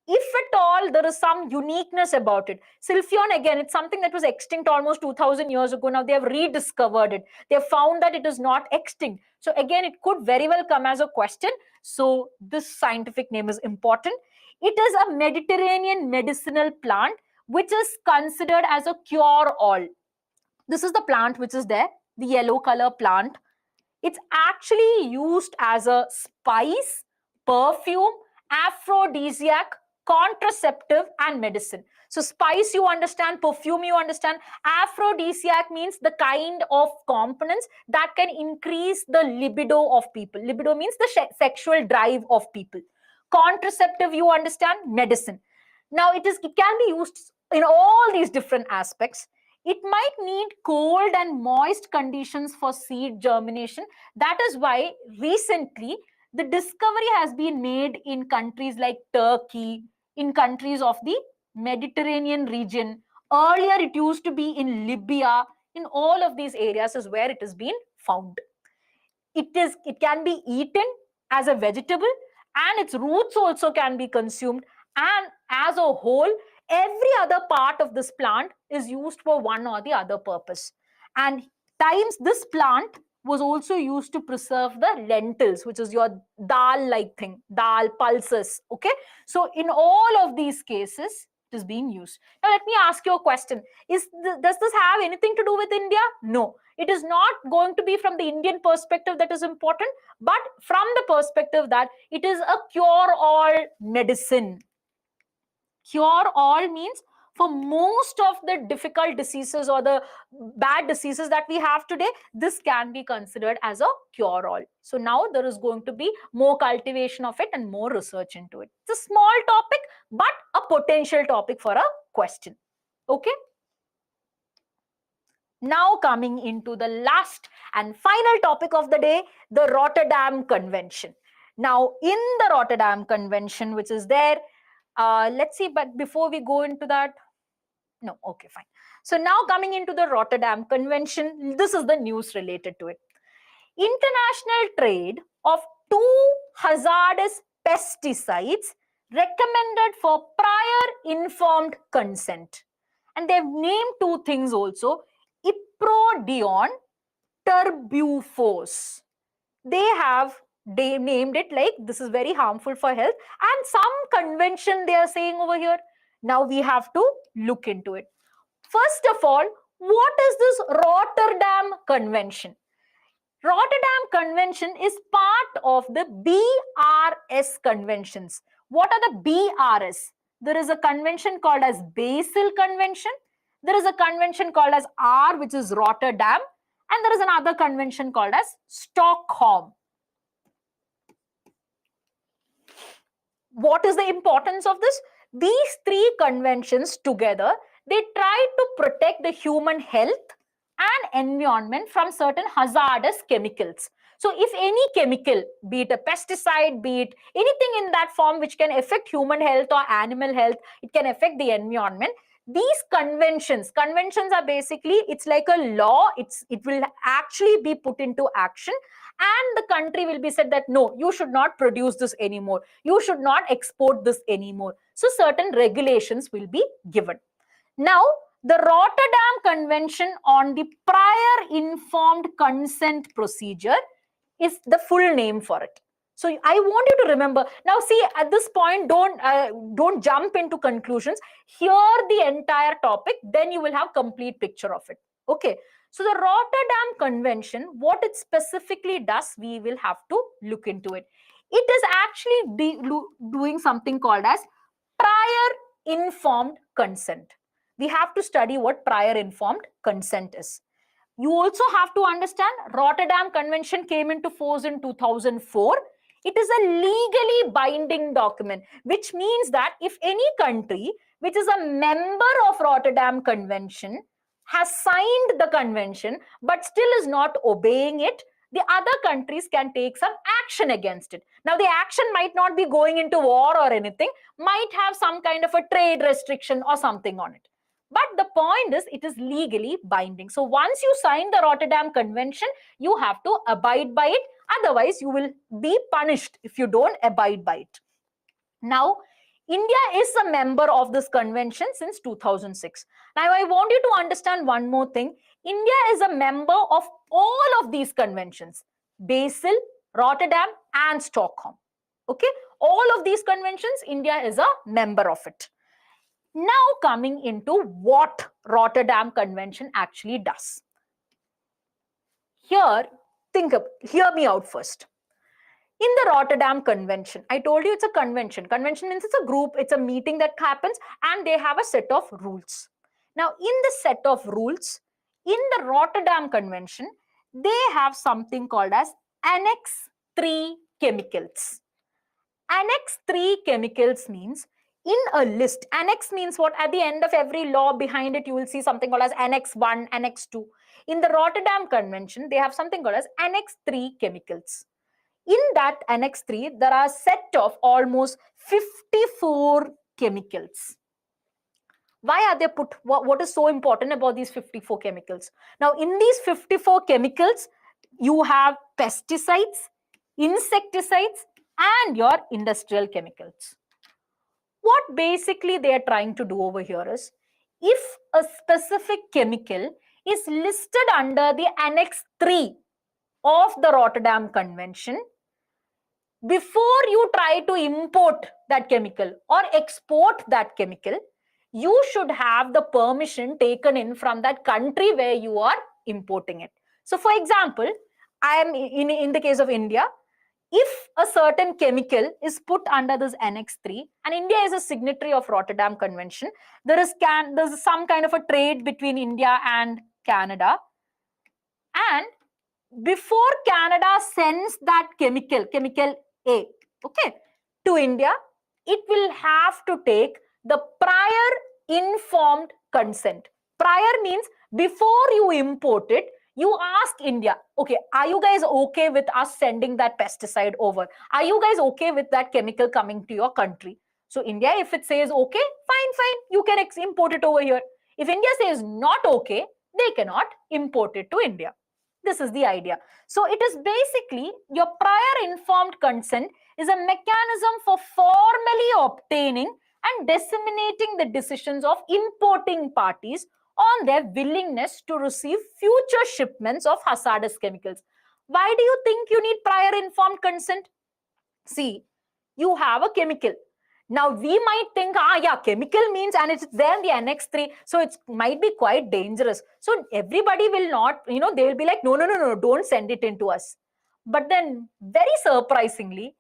if at all there is some uniqueness about it. Silphion, again, it's something that was extinct almost 2000 years ago. Now they have rediscovered it. They have found that it is not extinct. So again, it could very well come as a question. So this scientific name is important. It is a Mediterranean medicinal plant which is considered as a cure-all. This is the plant which is there, the yellow color plant. It's actually used as a spice, perfume, aphrodisiac, contraceptive, and medicine. So spice you understand, perfume you understand, aphrodisiac means the kind of components that can increase the libido of people. Libido means the sexual drive of people. Contraceptive you understand, medicine. Now it can be used in all these different aspects. It might need cold and moist conditions for seed germination. That is why recently the discovery has been made in countries like Turkey, in countries of the Mediterranean region. Earlier, it used to be in Libya. In all of these areas is where it has been found. It can be eaten as a vegetable, and its roots also can be consumed. And as a whole, every other part of this plant is used for one or the other purpose. And times this plant was also used to preserve the lentils, which is your dal like thing, dal pulses. Okay, so in all of these cases it is being used. Now let me ask you a question. Does this have anything to do with India? No, it is not going to be from the Indian perspective that is important, but from the perspective that it is a cure-all medicine. Cure-all means for most of the difficult diseases or the bad diseases that we have today, this can be considered as a cure-all. So now there is going to be more cultivation of it and more research into it. It's a small topic, but a potential topic for a question. Okay? Now coming into the last and final topic of the day, the Rotterdam Convention. Now in the Rotterdam Convention, which is there, let's see, but before we go into that, no, okay, fine. So now coming into the Rotterdam Convention, this is the news related to it. International trade of 2 hazardous pesticides recommended for prior informed consent. And they've named 2 things also, Iprodion, Turbufos. They named it like this is very harmful for health, and some convention they are saying over here. Now we have to look into it. First of all, what is this Rotterdam Convention? Rotterdam Convention is part of the BRS conventions. What are the BRS? There is a convention called as Basel Convention. There is a convention called as R, which is Rotterdam. And there is another convention called as Stockholm. What is the importance of this? These 3 conventions together, they try to protect the human health and environment from certain hazardous chemicals. So if any chemical, be it a pesticide, be it anything in that form which can affect human health or animal health, it can affect the environment. These conventions are basically, it's like a law. It will actually be put into action, and the country will be said that no, you should not produce this anymore. You should not export this anymore. So certain regulations will be given. Now, the Rotterdam Convention on the Prior Informed Consent Procedure is the full name for it. So I want you to remember. Now see, at this point, don't jump into conclusions. Hear the entire topic, then you will have complete picture of it. Okay. So the Rotterdam Convention, what it specifically does, we will have to look into it. It is actually doing something called as prior informed consent. We have to study what prior informed consent is. You also have to understand Rotterdam Convention came into force in 2004. It is a legally binding document, which means that if any country which is a member of Rotterdam Convention has signed the convention but still is not obeying it, the other countries can take some action against it. Now, the action might not be going into war or anything, might have some kind of a trade restriction or something on it. But the point is, it is legally binding. So once you sign the Rotterdam Convention, you have to abide by it. Otherwise, you will be punished if you don't abide by it. Now, India is a member of this convention since 2006. Now, I want you to understand one more thing. India is a member of all of these conventions: Basel, Rotterdam, and Stockholm. Okay, all of these conventions, India is a member of it. Now, coming into what Rotterdam Convention actually does. Here, hear me out first. In the Rotterdam Convention, I told you it's a convention. Convention means it's a group, it's a meeting that happens, and they have a set of rules. Now, in the set of rules, in the Rotterdam Convention, they have something called as Annex 3 chemicals. Annex 3 chemicals means in a list. Annex means what? At the end of every law behind it, you will see something called as Annex 1, Annex 2. In the Rotterdam Convention, they have something called as Annex 3 chemicals. In that Annex 3, there are a set of almost 54 chemicals. Why are they put? What is so important about these 54 chemicals? Now, in these 54 chemicals, you have pesticides, insecticides, and your industrial chemicals. What basically they are trying to do over here is, if a specific chemical is listed under the Annex 3 of the Rotterdam Convention, before you try to import that chemical or export that chemical, you should have the permission taken in from that country where you are importing it. So, for example, I am in the case of India, if a certain chemical is put under this Annex 3, and India is a signatory of Rotterdam Convention, there's some kind of a trade between India and Canada, and before Canada sends that chemical A, okay, to India, it will have to take the prior informed consent. Prior means before you import it, you ask India, okay, are you guys okay with us sending that pesticide over? Are you guys okay with that chemical coming to your country? So India, if it says okay, fine, you can import it over here. If India says not okay, they cannot import it to India. This is the idea. So it is basically your prior informed consent is a mechanism for formally obtaining and disseminating the decisions of importing parties on their willingness to receive future shipments of hazardous chemicals. Why do you think you need prior informed consent? See, you have a chemical. Now, we might think, yeah, chemical means, and it's there in the Annex 3, so it might be quite dangerous. So everybody will not, they will be like, no, don't send it in to us. But then, very surprisingly,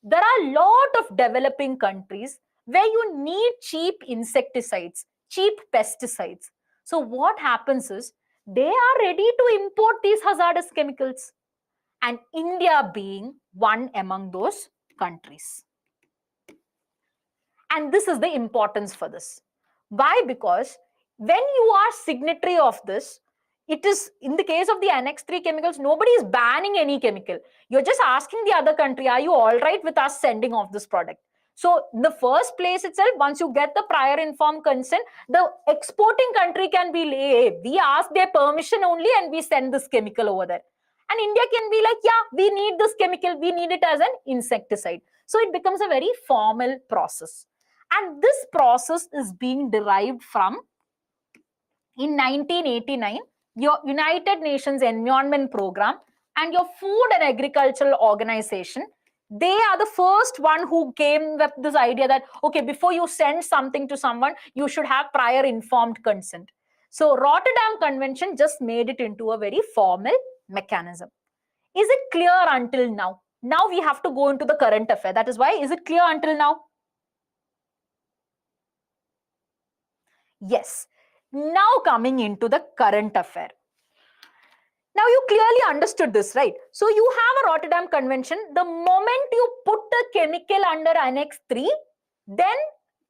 there are a lot of developing countries where you need cheap insecticides, cheap pesticides. So what happens is, they are ready to import these hazardous chemicals, and India being one among those countries. And this is the importance for this. Why? Because when you are signatory of this, it is, in the case of the Annex 3 chemicals, nobody is banning any chemical. You're just asking the other country, are you all right with us sending off this product? So in the first place itself, once you get the prior informed consent, the exporting country can be, hey, we ask their permission only and we send this chemical over there. And India can be like, yeah, we need this chemical, we need it as an insecticide. So it becomes a very formal process. And this process is being derived from, in 1989, your United Nations Environment Program and your Food and Agricultural Organization, they are the first one who came with this idea that, okay, before you send something to someone, you should have prior informed consent. So Rotterdam Convention just made it into a very formal mechanism. Is it clear until now? Now we have to go into the current affair. That is why, is it clear until now? Yes. Now coming into the current affair. Now you clearly understood this, right? So you have a Rotterdam Convention. The moment you put a chemical under Annex 3, then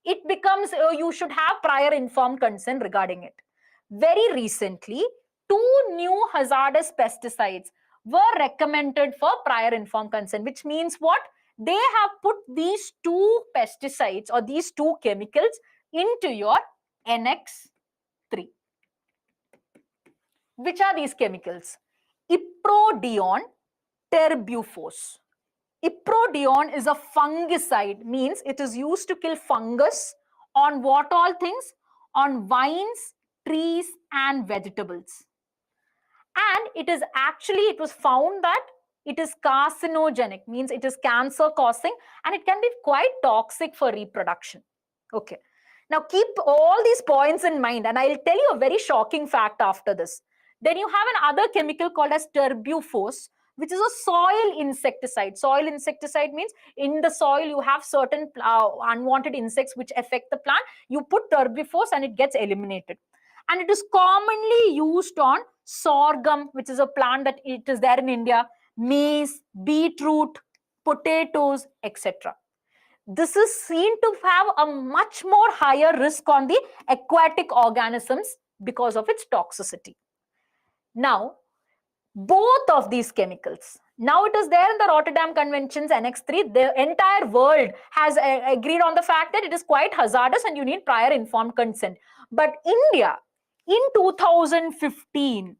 it becomes you should have prior informed consent regarding it. Very recently, 2 new hazardous pesticides were recommended for prior informed consent, which means what? They have put these 2 pesticides or these 2 chemicals into your Annex 3. Which are these chemicals? Iprodion terbufos. Iprodion is a fungicide, means it is used to kill fungus on what all things? On vines, trees, and vegetables. And it was found that it is carcinogenic, means it is cancer causing, and it can be quite toxic for reproduction. Okay. Now keep all these points in mind, and I'll tell you a very shocking fact after this. Then you have another chemical called as terbufos, which is a soil insecticide. Soil insecticide means in the soil you have certain unwanted insects which affect the plant. You put terbufos and it gets eliminated. And it is commonly used on sorghum, which is a plant that it is there in India, maize, beetroot, potatoes, etc. This is seen to have a much more higher risk on the aquatic organisms because of its toxicity. Now, both of these chemicals, now it is there in the Rotterdam Conventions Annex 3, the entire world has agreed on the fact that it is quite hazardous and you need prior informed consent. But India, in 2015,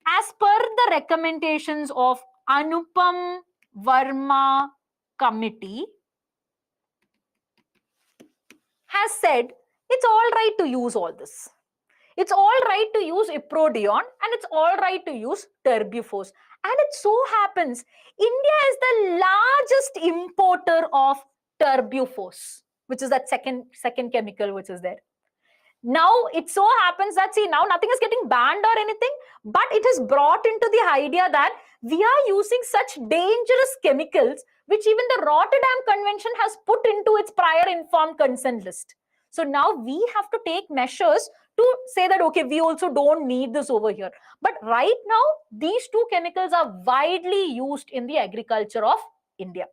as per the recommendations of Anupam Verma Committee, has said it's all right to use all this. It's all right to use Iprodion and it's all right to use terbufos. And it so happens, India is the largest importer of terbufos, which is that second chemical which is there. Now it so happens that, see, now nothing is getting banned or anything, but it has brought into the idea that we are using such dangerous chemicals, which even the Rotterdam Convention has put into its prior informed consent list. So now we have to take measures to say that, okay, we also don't need this over here. But right now, these 2 chemicals are widely used in the agriculture of India.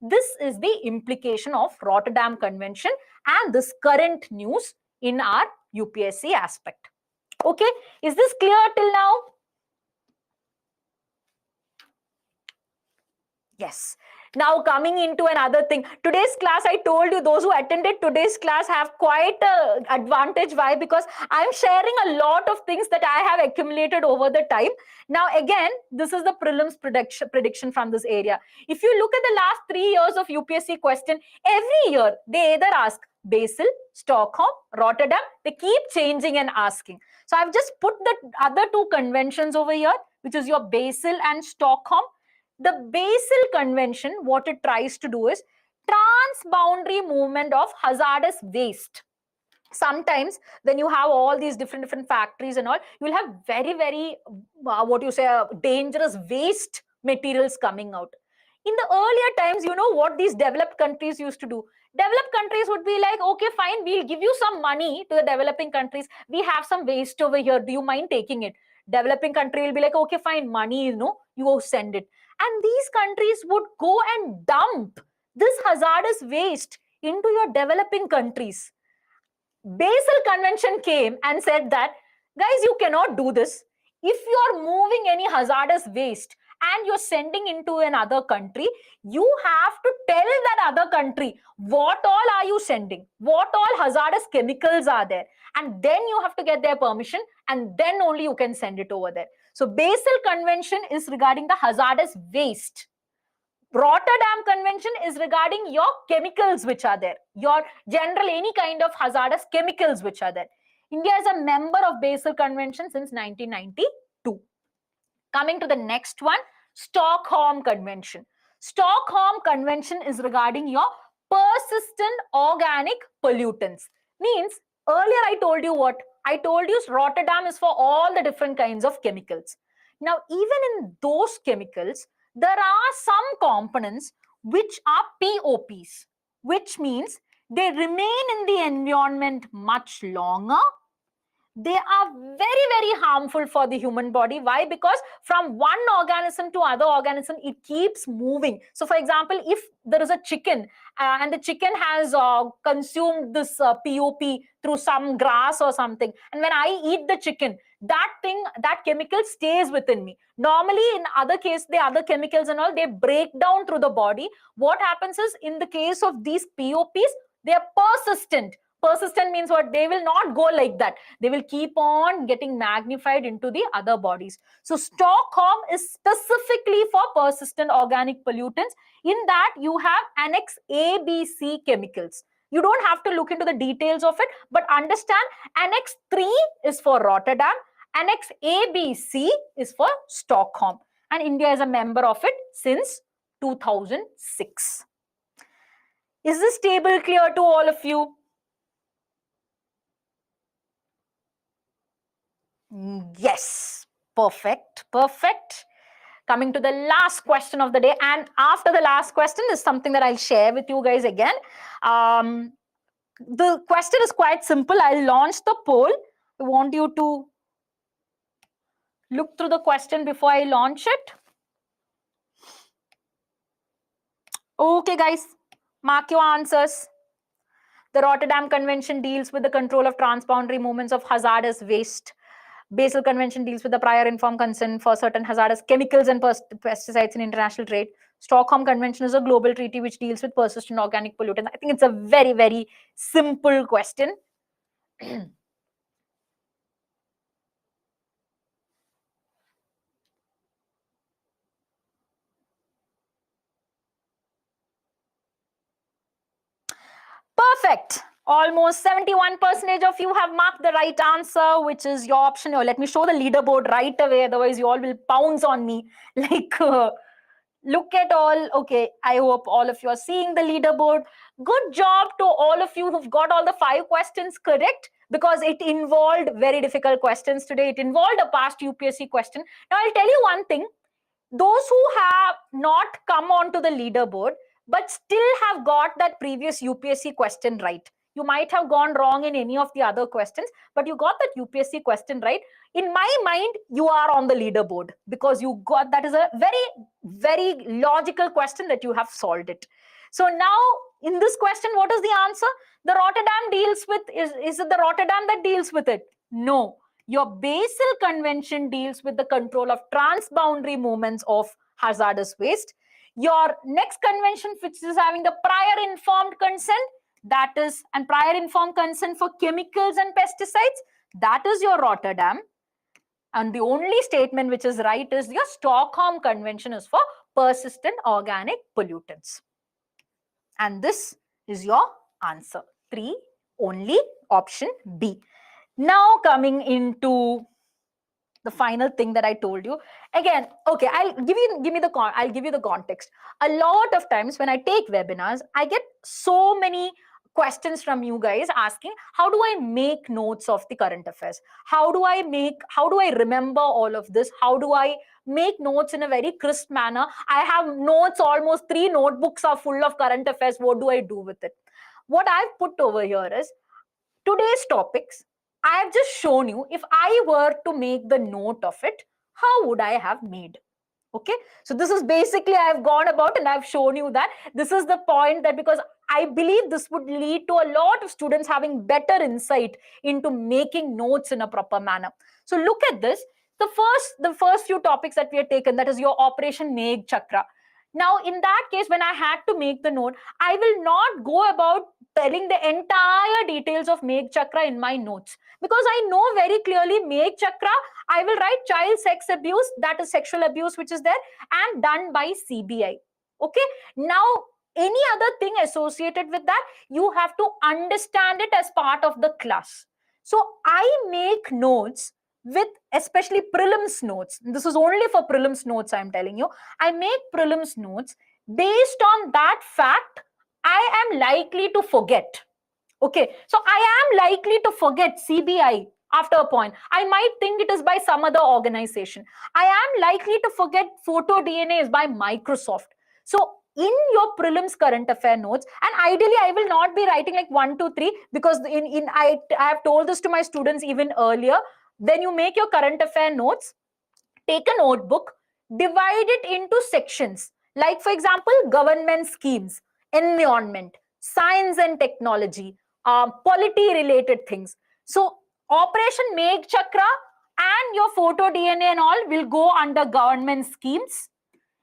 This is the implication of Rotterdam Convention and this current news in our UPSC aspect. Okay, is this clear till now? Yes. Now coming into another thing, today's class, I told you, those who attended today's class have quite an advantage. Why? Because I'm sharing a lot of things that I have accumulated over the time. Now again, this is the prelims prediction from this area. If you look at the last 3 years of UPSC question, every year they either ask Basel, Stockholm, Rotterdam, they keep changing and asking. So I've just put the other 2 conventions over here, which is your Basel and Stockholm. The Basel Convention, what it tries to do is transboundary movement of hazardous waste. Sometimes when you have all these different factories and all, you will have very dangerous waste materials coming out. In the earlier times, you know what these developed countries used to do? Developed countries would be like, okay, fine, we'll give you some money to the developing countries. We have some waste over here. Do you mind taking it? Developing country will be like, okay, fine, money, you go send it. And these countries would go and dump this hazardous waste into your developing countries. Basel Convention came and said that, guys, you cannot do this. If you are moving any hazardous waste and you're sending into another country, you have to tell that other country what all are you sending, what all hazardous chemicals are there, and then you have to get their permission, and then only you can send it over there. So Basel Convention is regarding the hazardous waste. Rotterdam Convention is regarding your chemicals which are there, your general any kind of hazardous chemicals which are there. India is a member of Basel Convention since 1992. Coming to the next one, Stockholm Convention. Stockholm Convention is regarding your persistent organic pollutants. Means earlier I told you what? I told you Rotterdam is for all the different kinds of chemicals. Now even in those chemicals, there are some components which are POPs, which means they remain in the environment much longer. they are very harmful for the human body. Why? Because from one organism to other organism, it keeps moving. So for example, if there is a chicken and the chicken has consumed this pop through some grass or something, and when I eat the chicken, that chemical stays within me. Normally in other case, the other chemicals and all, they break down through the body. What happens is, in the case of these pops, they are persistent. Persistent means what? They will not go like that. They will keep on getting magnified into the other bodies. So Stockholm is specifically for persistent organic pollutants. In that, you have Annex A, B, C chemicals. You don't have to look into the details of it, but understand Annex 3 is for Rotterdam, Annex A, B, C is for Stockholm. And India is a member of it since 2006. Is this table clear to all of you? Yes, perfect. Coming to the last question of the day, and after the last question is something that I'll share with you guys again. The question is quite simple. I'll launch the poll. I want you to look through the question before I launch it. Okay, guys, mark your answers. The Rotterdam Convention deals with the control of transboundary movements of hazardous waste. Basel Convention deals with the prior informed consent for certain hazardous chemicals and pesticides in international trade. Stockholm Convention is a global treaty which deals with persistent organic pollutants. I think it's a very simple question. Perfect. Almost 71% of you have marked the right answer, which is your option. Oh, let me show the leaderboard right away. Otherwise, you all will pounce on me. Like, look at all. Okay, I hope all of you are seeing the leaderboard. Good job to all of you who've got all the 5 questions correct, because it involved very difficult questions today. It involved a past UPSC question. Now, I'll tell you one thing. Those who have not come onto the leaderboard but still have got that previous UPSC question right. You might have gone wrong in any of the other questions, but you got that UPSC question right. In my mind, you are on the leaderboard because you got, that is a very logical question that you have solved it. So now in this question, what is the answer? The Rotterdam deals with, is it the Rotterdam that deals with it? No. Your Basel Convention deals with the control of transboundary movements of hazardous waste. Your next convention, which is having the prior informed consent, that is, and prior informed consent for chemicals and pesticides, that is your Rotterdam. And the only statement which is right is your Stockholm Convention is for persistent organic pollutants. And this is your answer. 3, only option B. Now coming into the final thing that I told you. Again, okay, I'll give you the context. A lot of times when I take webinars, I get so many questions from you guys asking, how do I make notes of the current affairs? How do I remember all of this? How do I make notes in a very crisp manner? I have notes, almost 3 notebooks are full of current affairs. What do I do with it? What I've put over here is today's topics. I have just shown you, if I were to make the note of it, how would I have made? Okay, so this is basically, I've gone about and I've shown you that this is the point, that because I believe this would lead to a lot of students having better insight into making notes in a proper manner. So look at this. The first few topics that we have taken, that is your Operation Megh Chakra. Now, in that case, when I had to make the note, I will not go about telling the entire details of Megh Chakra in my notes, because I know very clearly Megh Chakra, I will write child sex abuse, that is sexual abuse which is there, and done by CBI. Okay. Now, any other thing associated with that, you have to understand it as part of the class. So I make notes with, especially prelims notes. This is only for prelims notes, I'm telling you. I make prelims notes based on that fact. I am likely to forget. Okay, so I am likely to forget CBI after a point. I might think it is by some other organization. I am likely to forget photo DNA is by Microsoft. So in your prelims current affair notes, and ideally I will not be writing like 1 2 3, because I have told this to my students even earlier. When you make your current affair notes, take a notebook, divide it into sections, like for example government schemes, environment, science and technology, polity related things. So Operation Megh Chakra and your photo DNA and all will go under government schemes.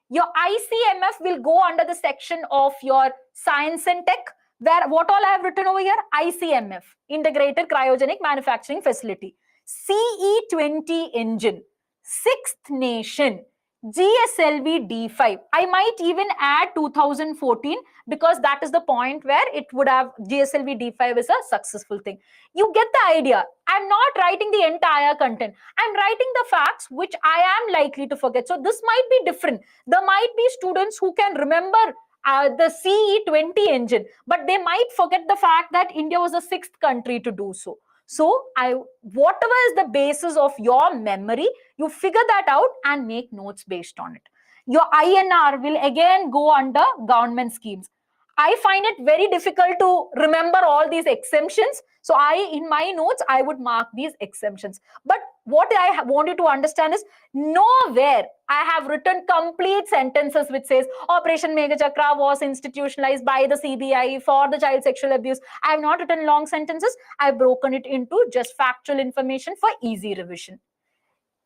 Your ICMF will go under the section of your science and tech, where what all I have written over here, ICMF, Integrated Cryogenic Manufacturing Facility, CE20 engine, Sixth Nation, GSLV D5. I might even add 2014, because that is the point where it would have GSLV D5 is a successful thing. You get the idea. I'm not writing the entire content. I'm writing the facts which I am likely to forget. So this might be different. There might be students who can remember the CE20 engine, but they might forget the fact that India was the sixth country to do so. So whatever is the basis of your memory, you figure that out and make notes based on it. Your INR will again go under government schemes. I find it very difficult to remember all these exemptions. So in my notes, I would mark these exemptions. But what I want you to understand is, nowhere I have written complete sentences which says Operation Megh Chakra was institutionalized by the CBI for the child sexual abuse. I have not written long sentences. I've broken it into just factual information for easy revision.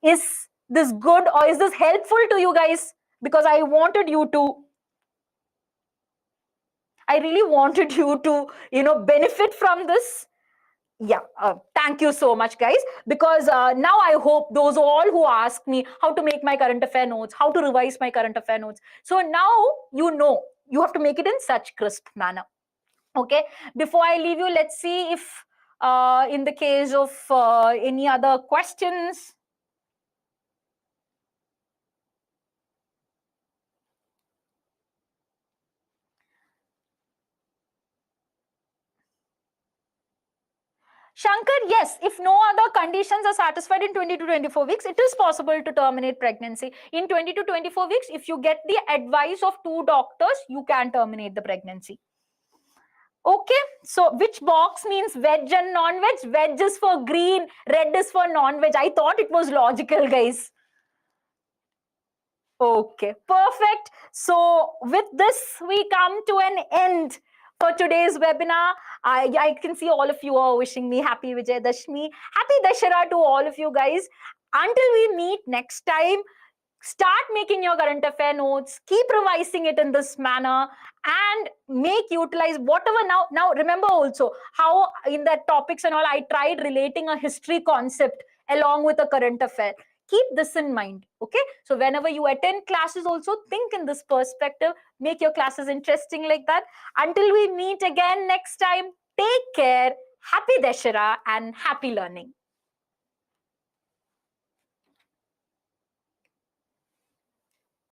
Is this good, or is this helpful to you guys? Because I really wanted you to, benefit from this. Yeah, thank you so much, guys. Because now I hope those all who ask me how to make my current affair notes, how to revise my current affair notes. So now you have to make it in such crisp manner. Okay. Before I leave you, let's see if in the case of any other questions. Shankar, yes, if no other conditions are satisfied in 20 to 24 weeks, it is possible to terminate pregnancy. In 20 to 24 weeks, if you get the advice of 2 doctors, you can terminate the pregnancy. Okay, so which box means veg and non-veg? Veg is for green, red is for non-veg. I thought it was logical, guys. Okay, perfect. So with this, we come to an end for today's webinar. I can see all of you are wishing me happy Vijayadashmi. Happy Dashara to all of you guys. Until we meet next time, start making your current affair notes, keep revising it in this manner, and utilize whatever. Now remember also how in the topics and all, I tried relating a history concept along with a current affair. Keep this in mind. Okay, so whenever you attend classes, also think in this perspective. Make your classes interesting like that. Until we meet again next time, take care. Happy Dashara and happy learning.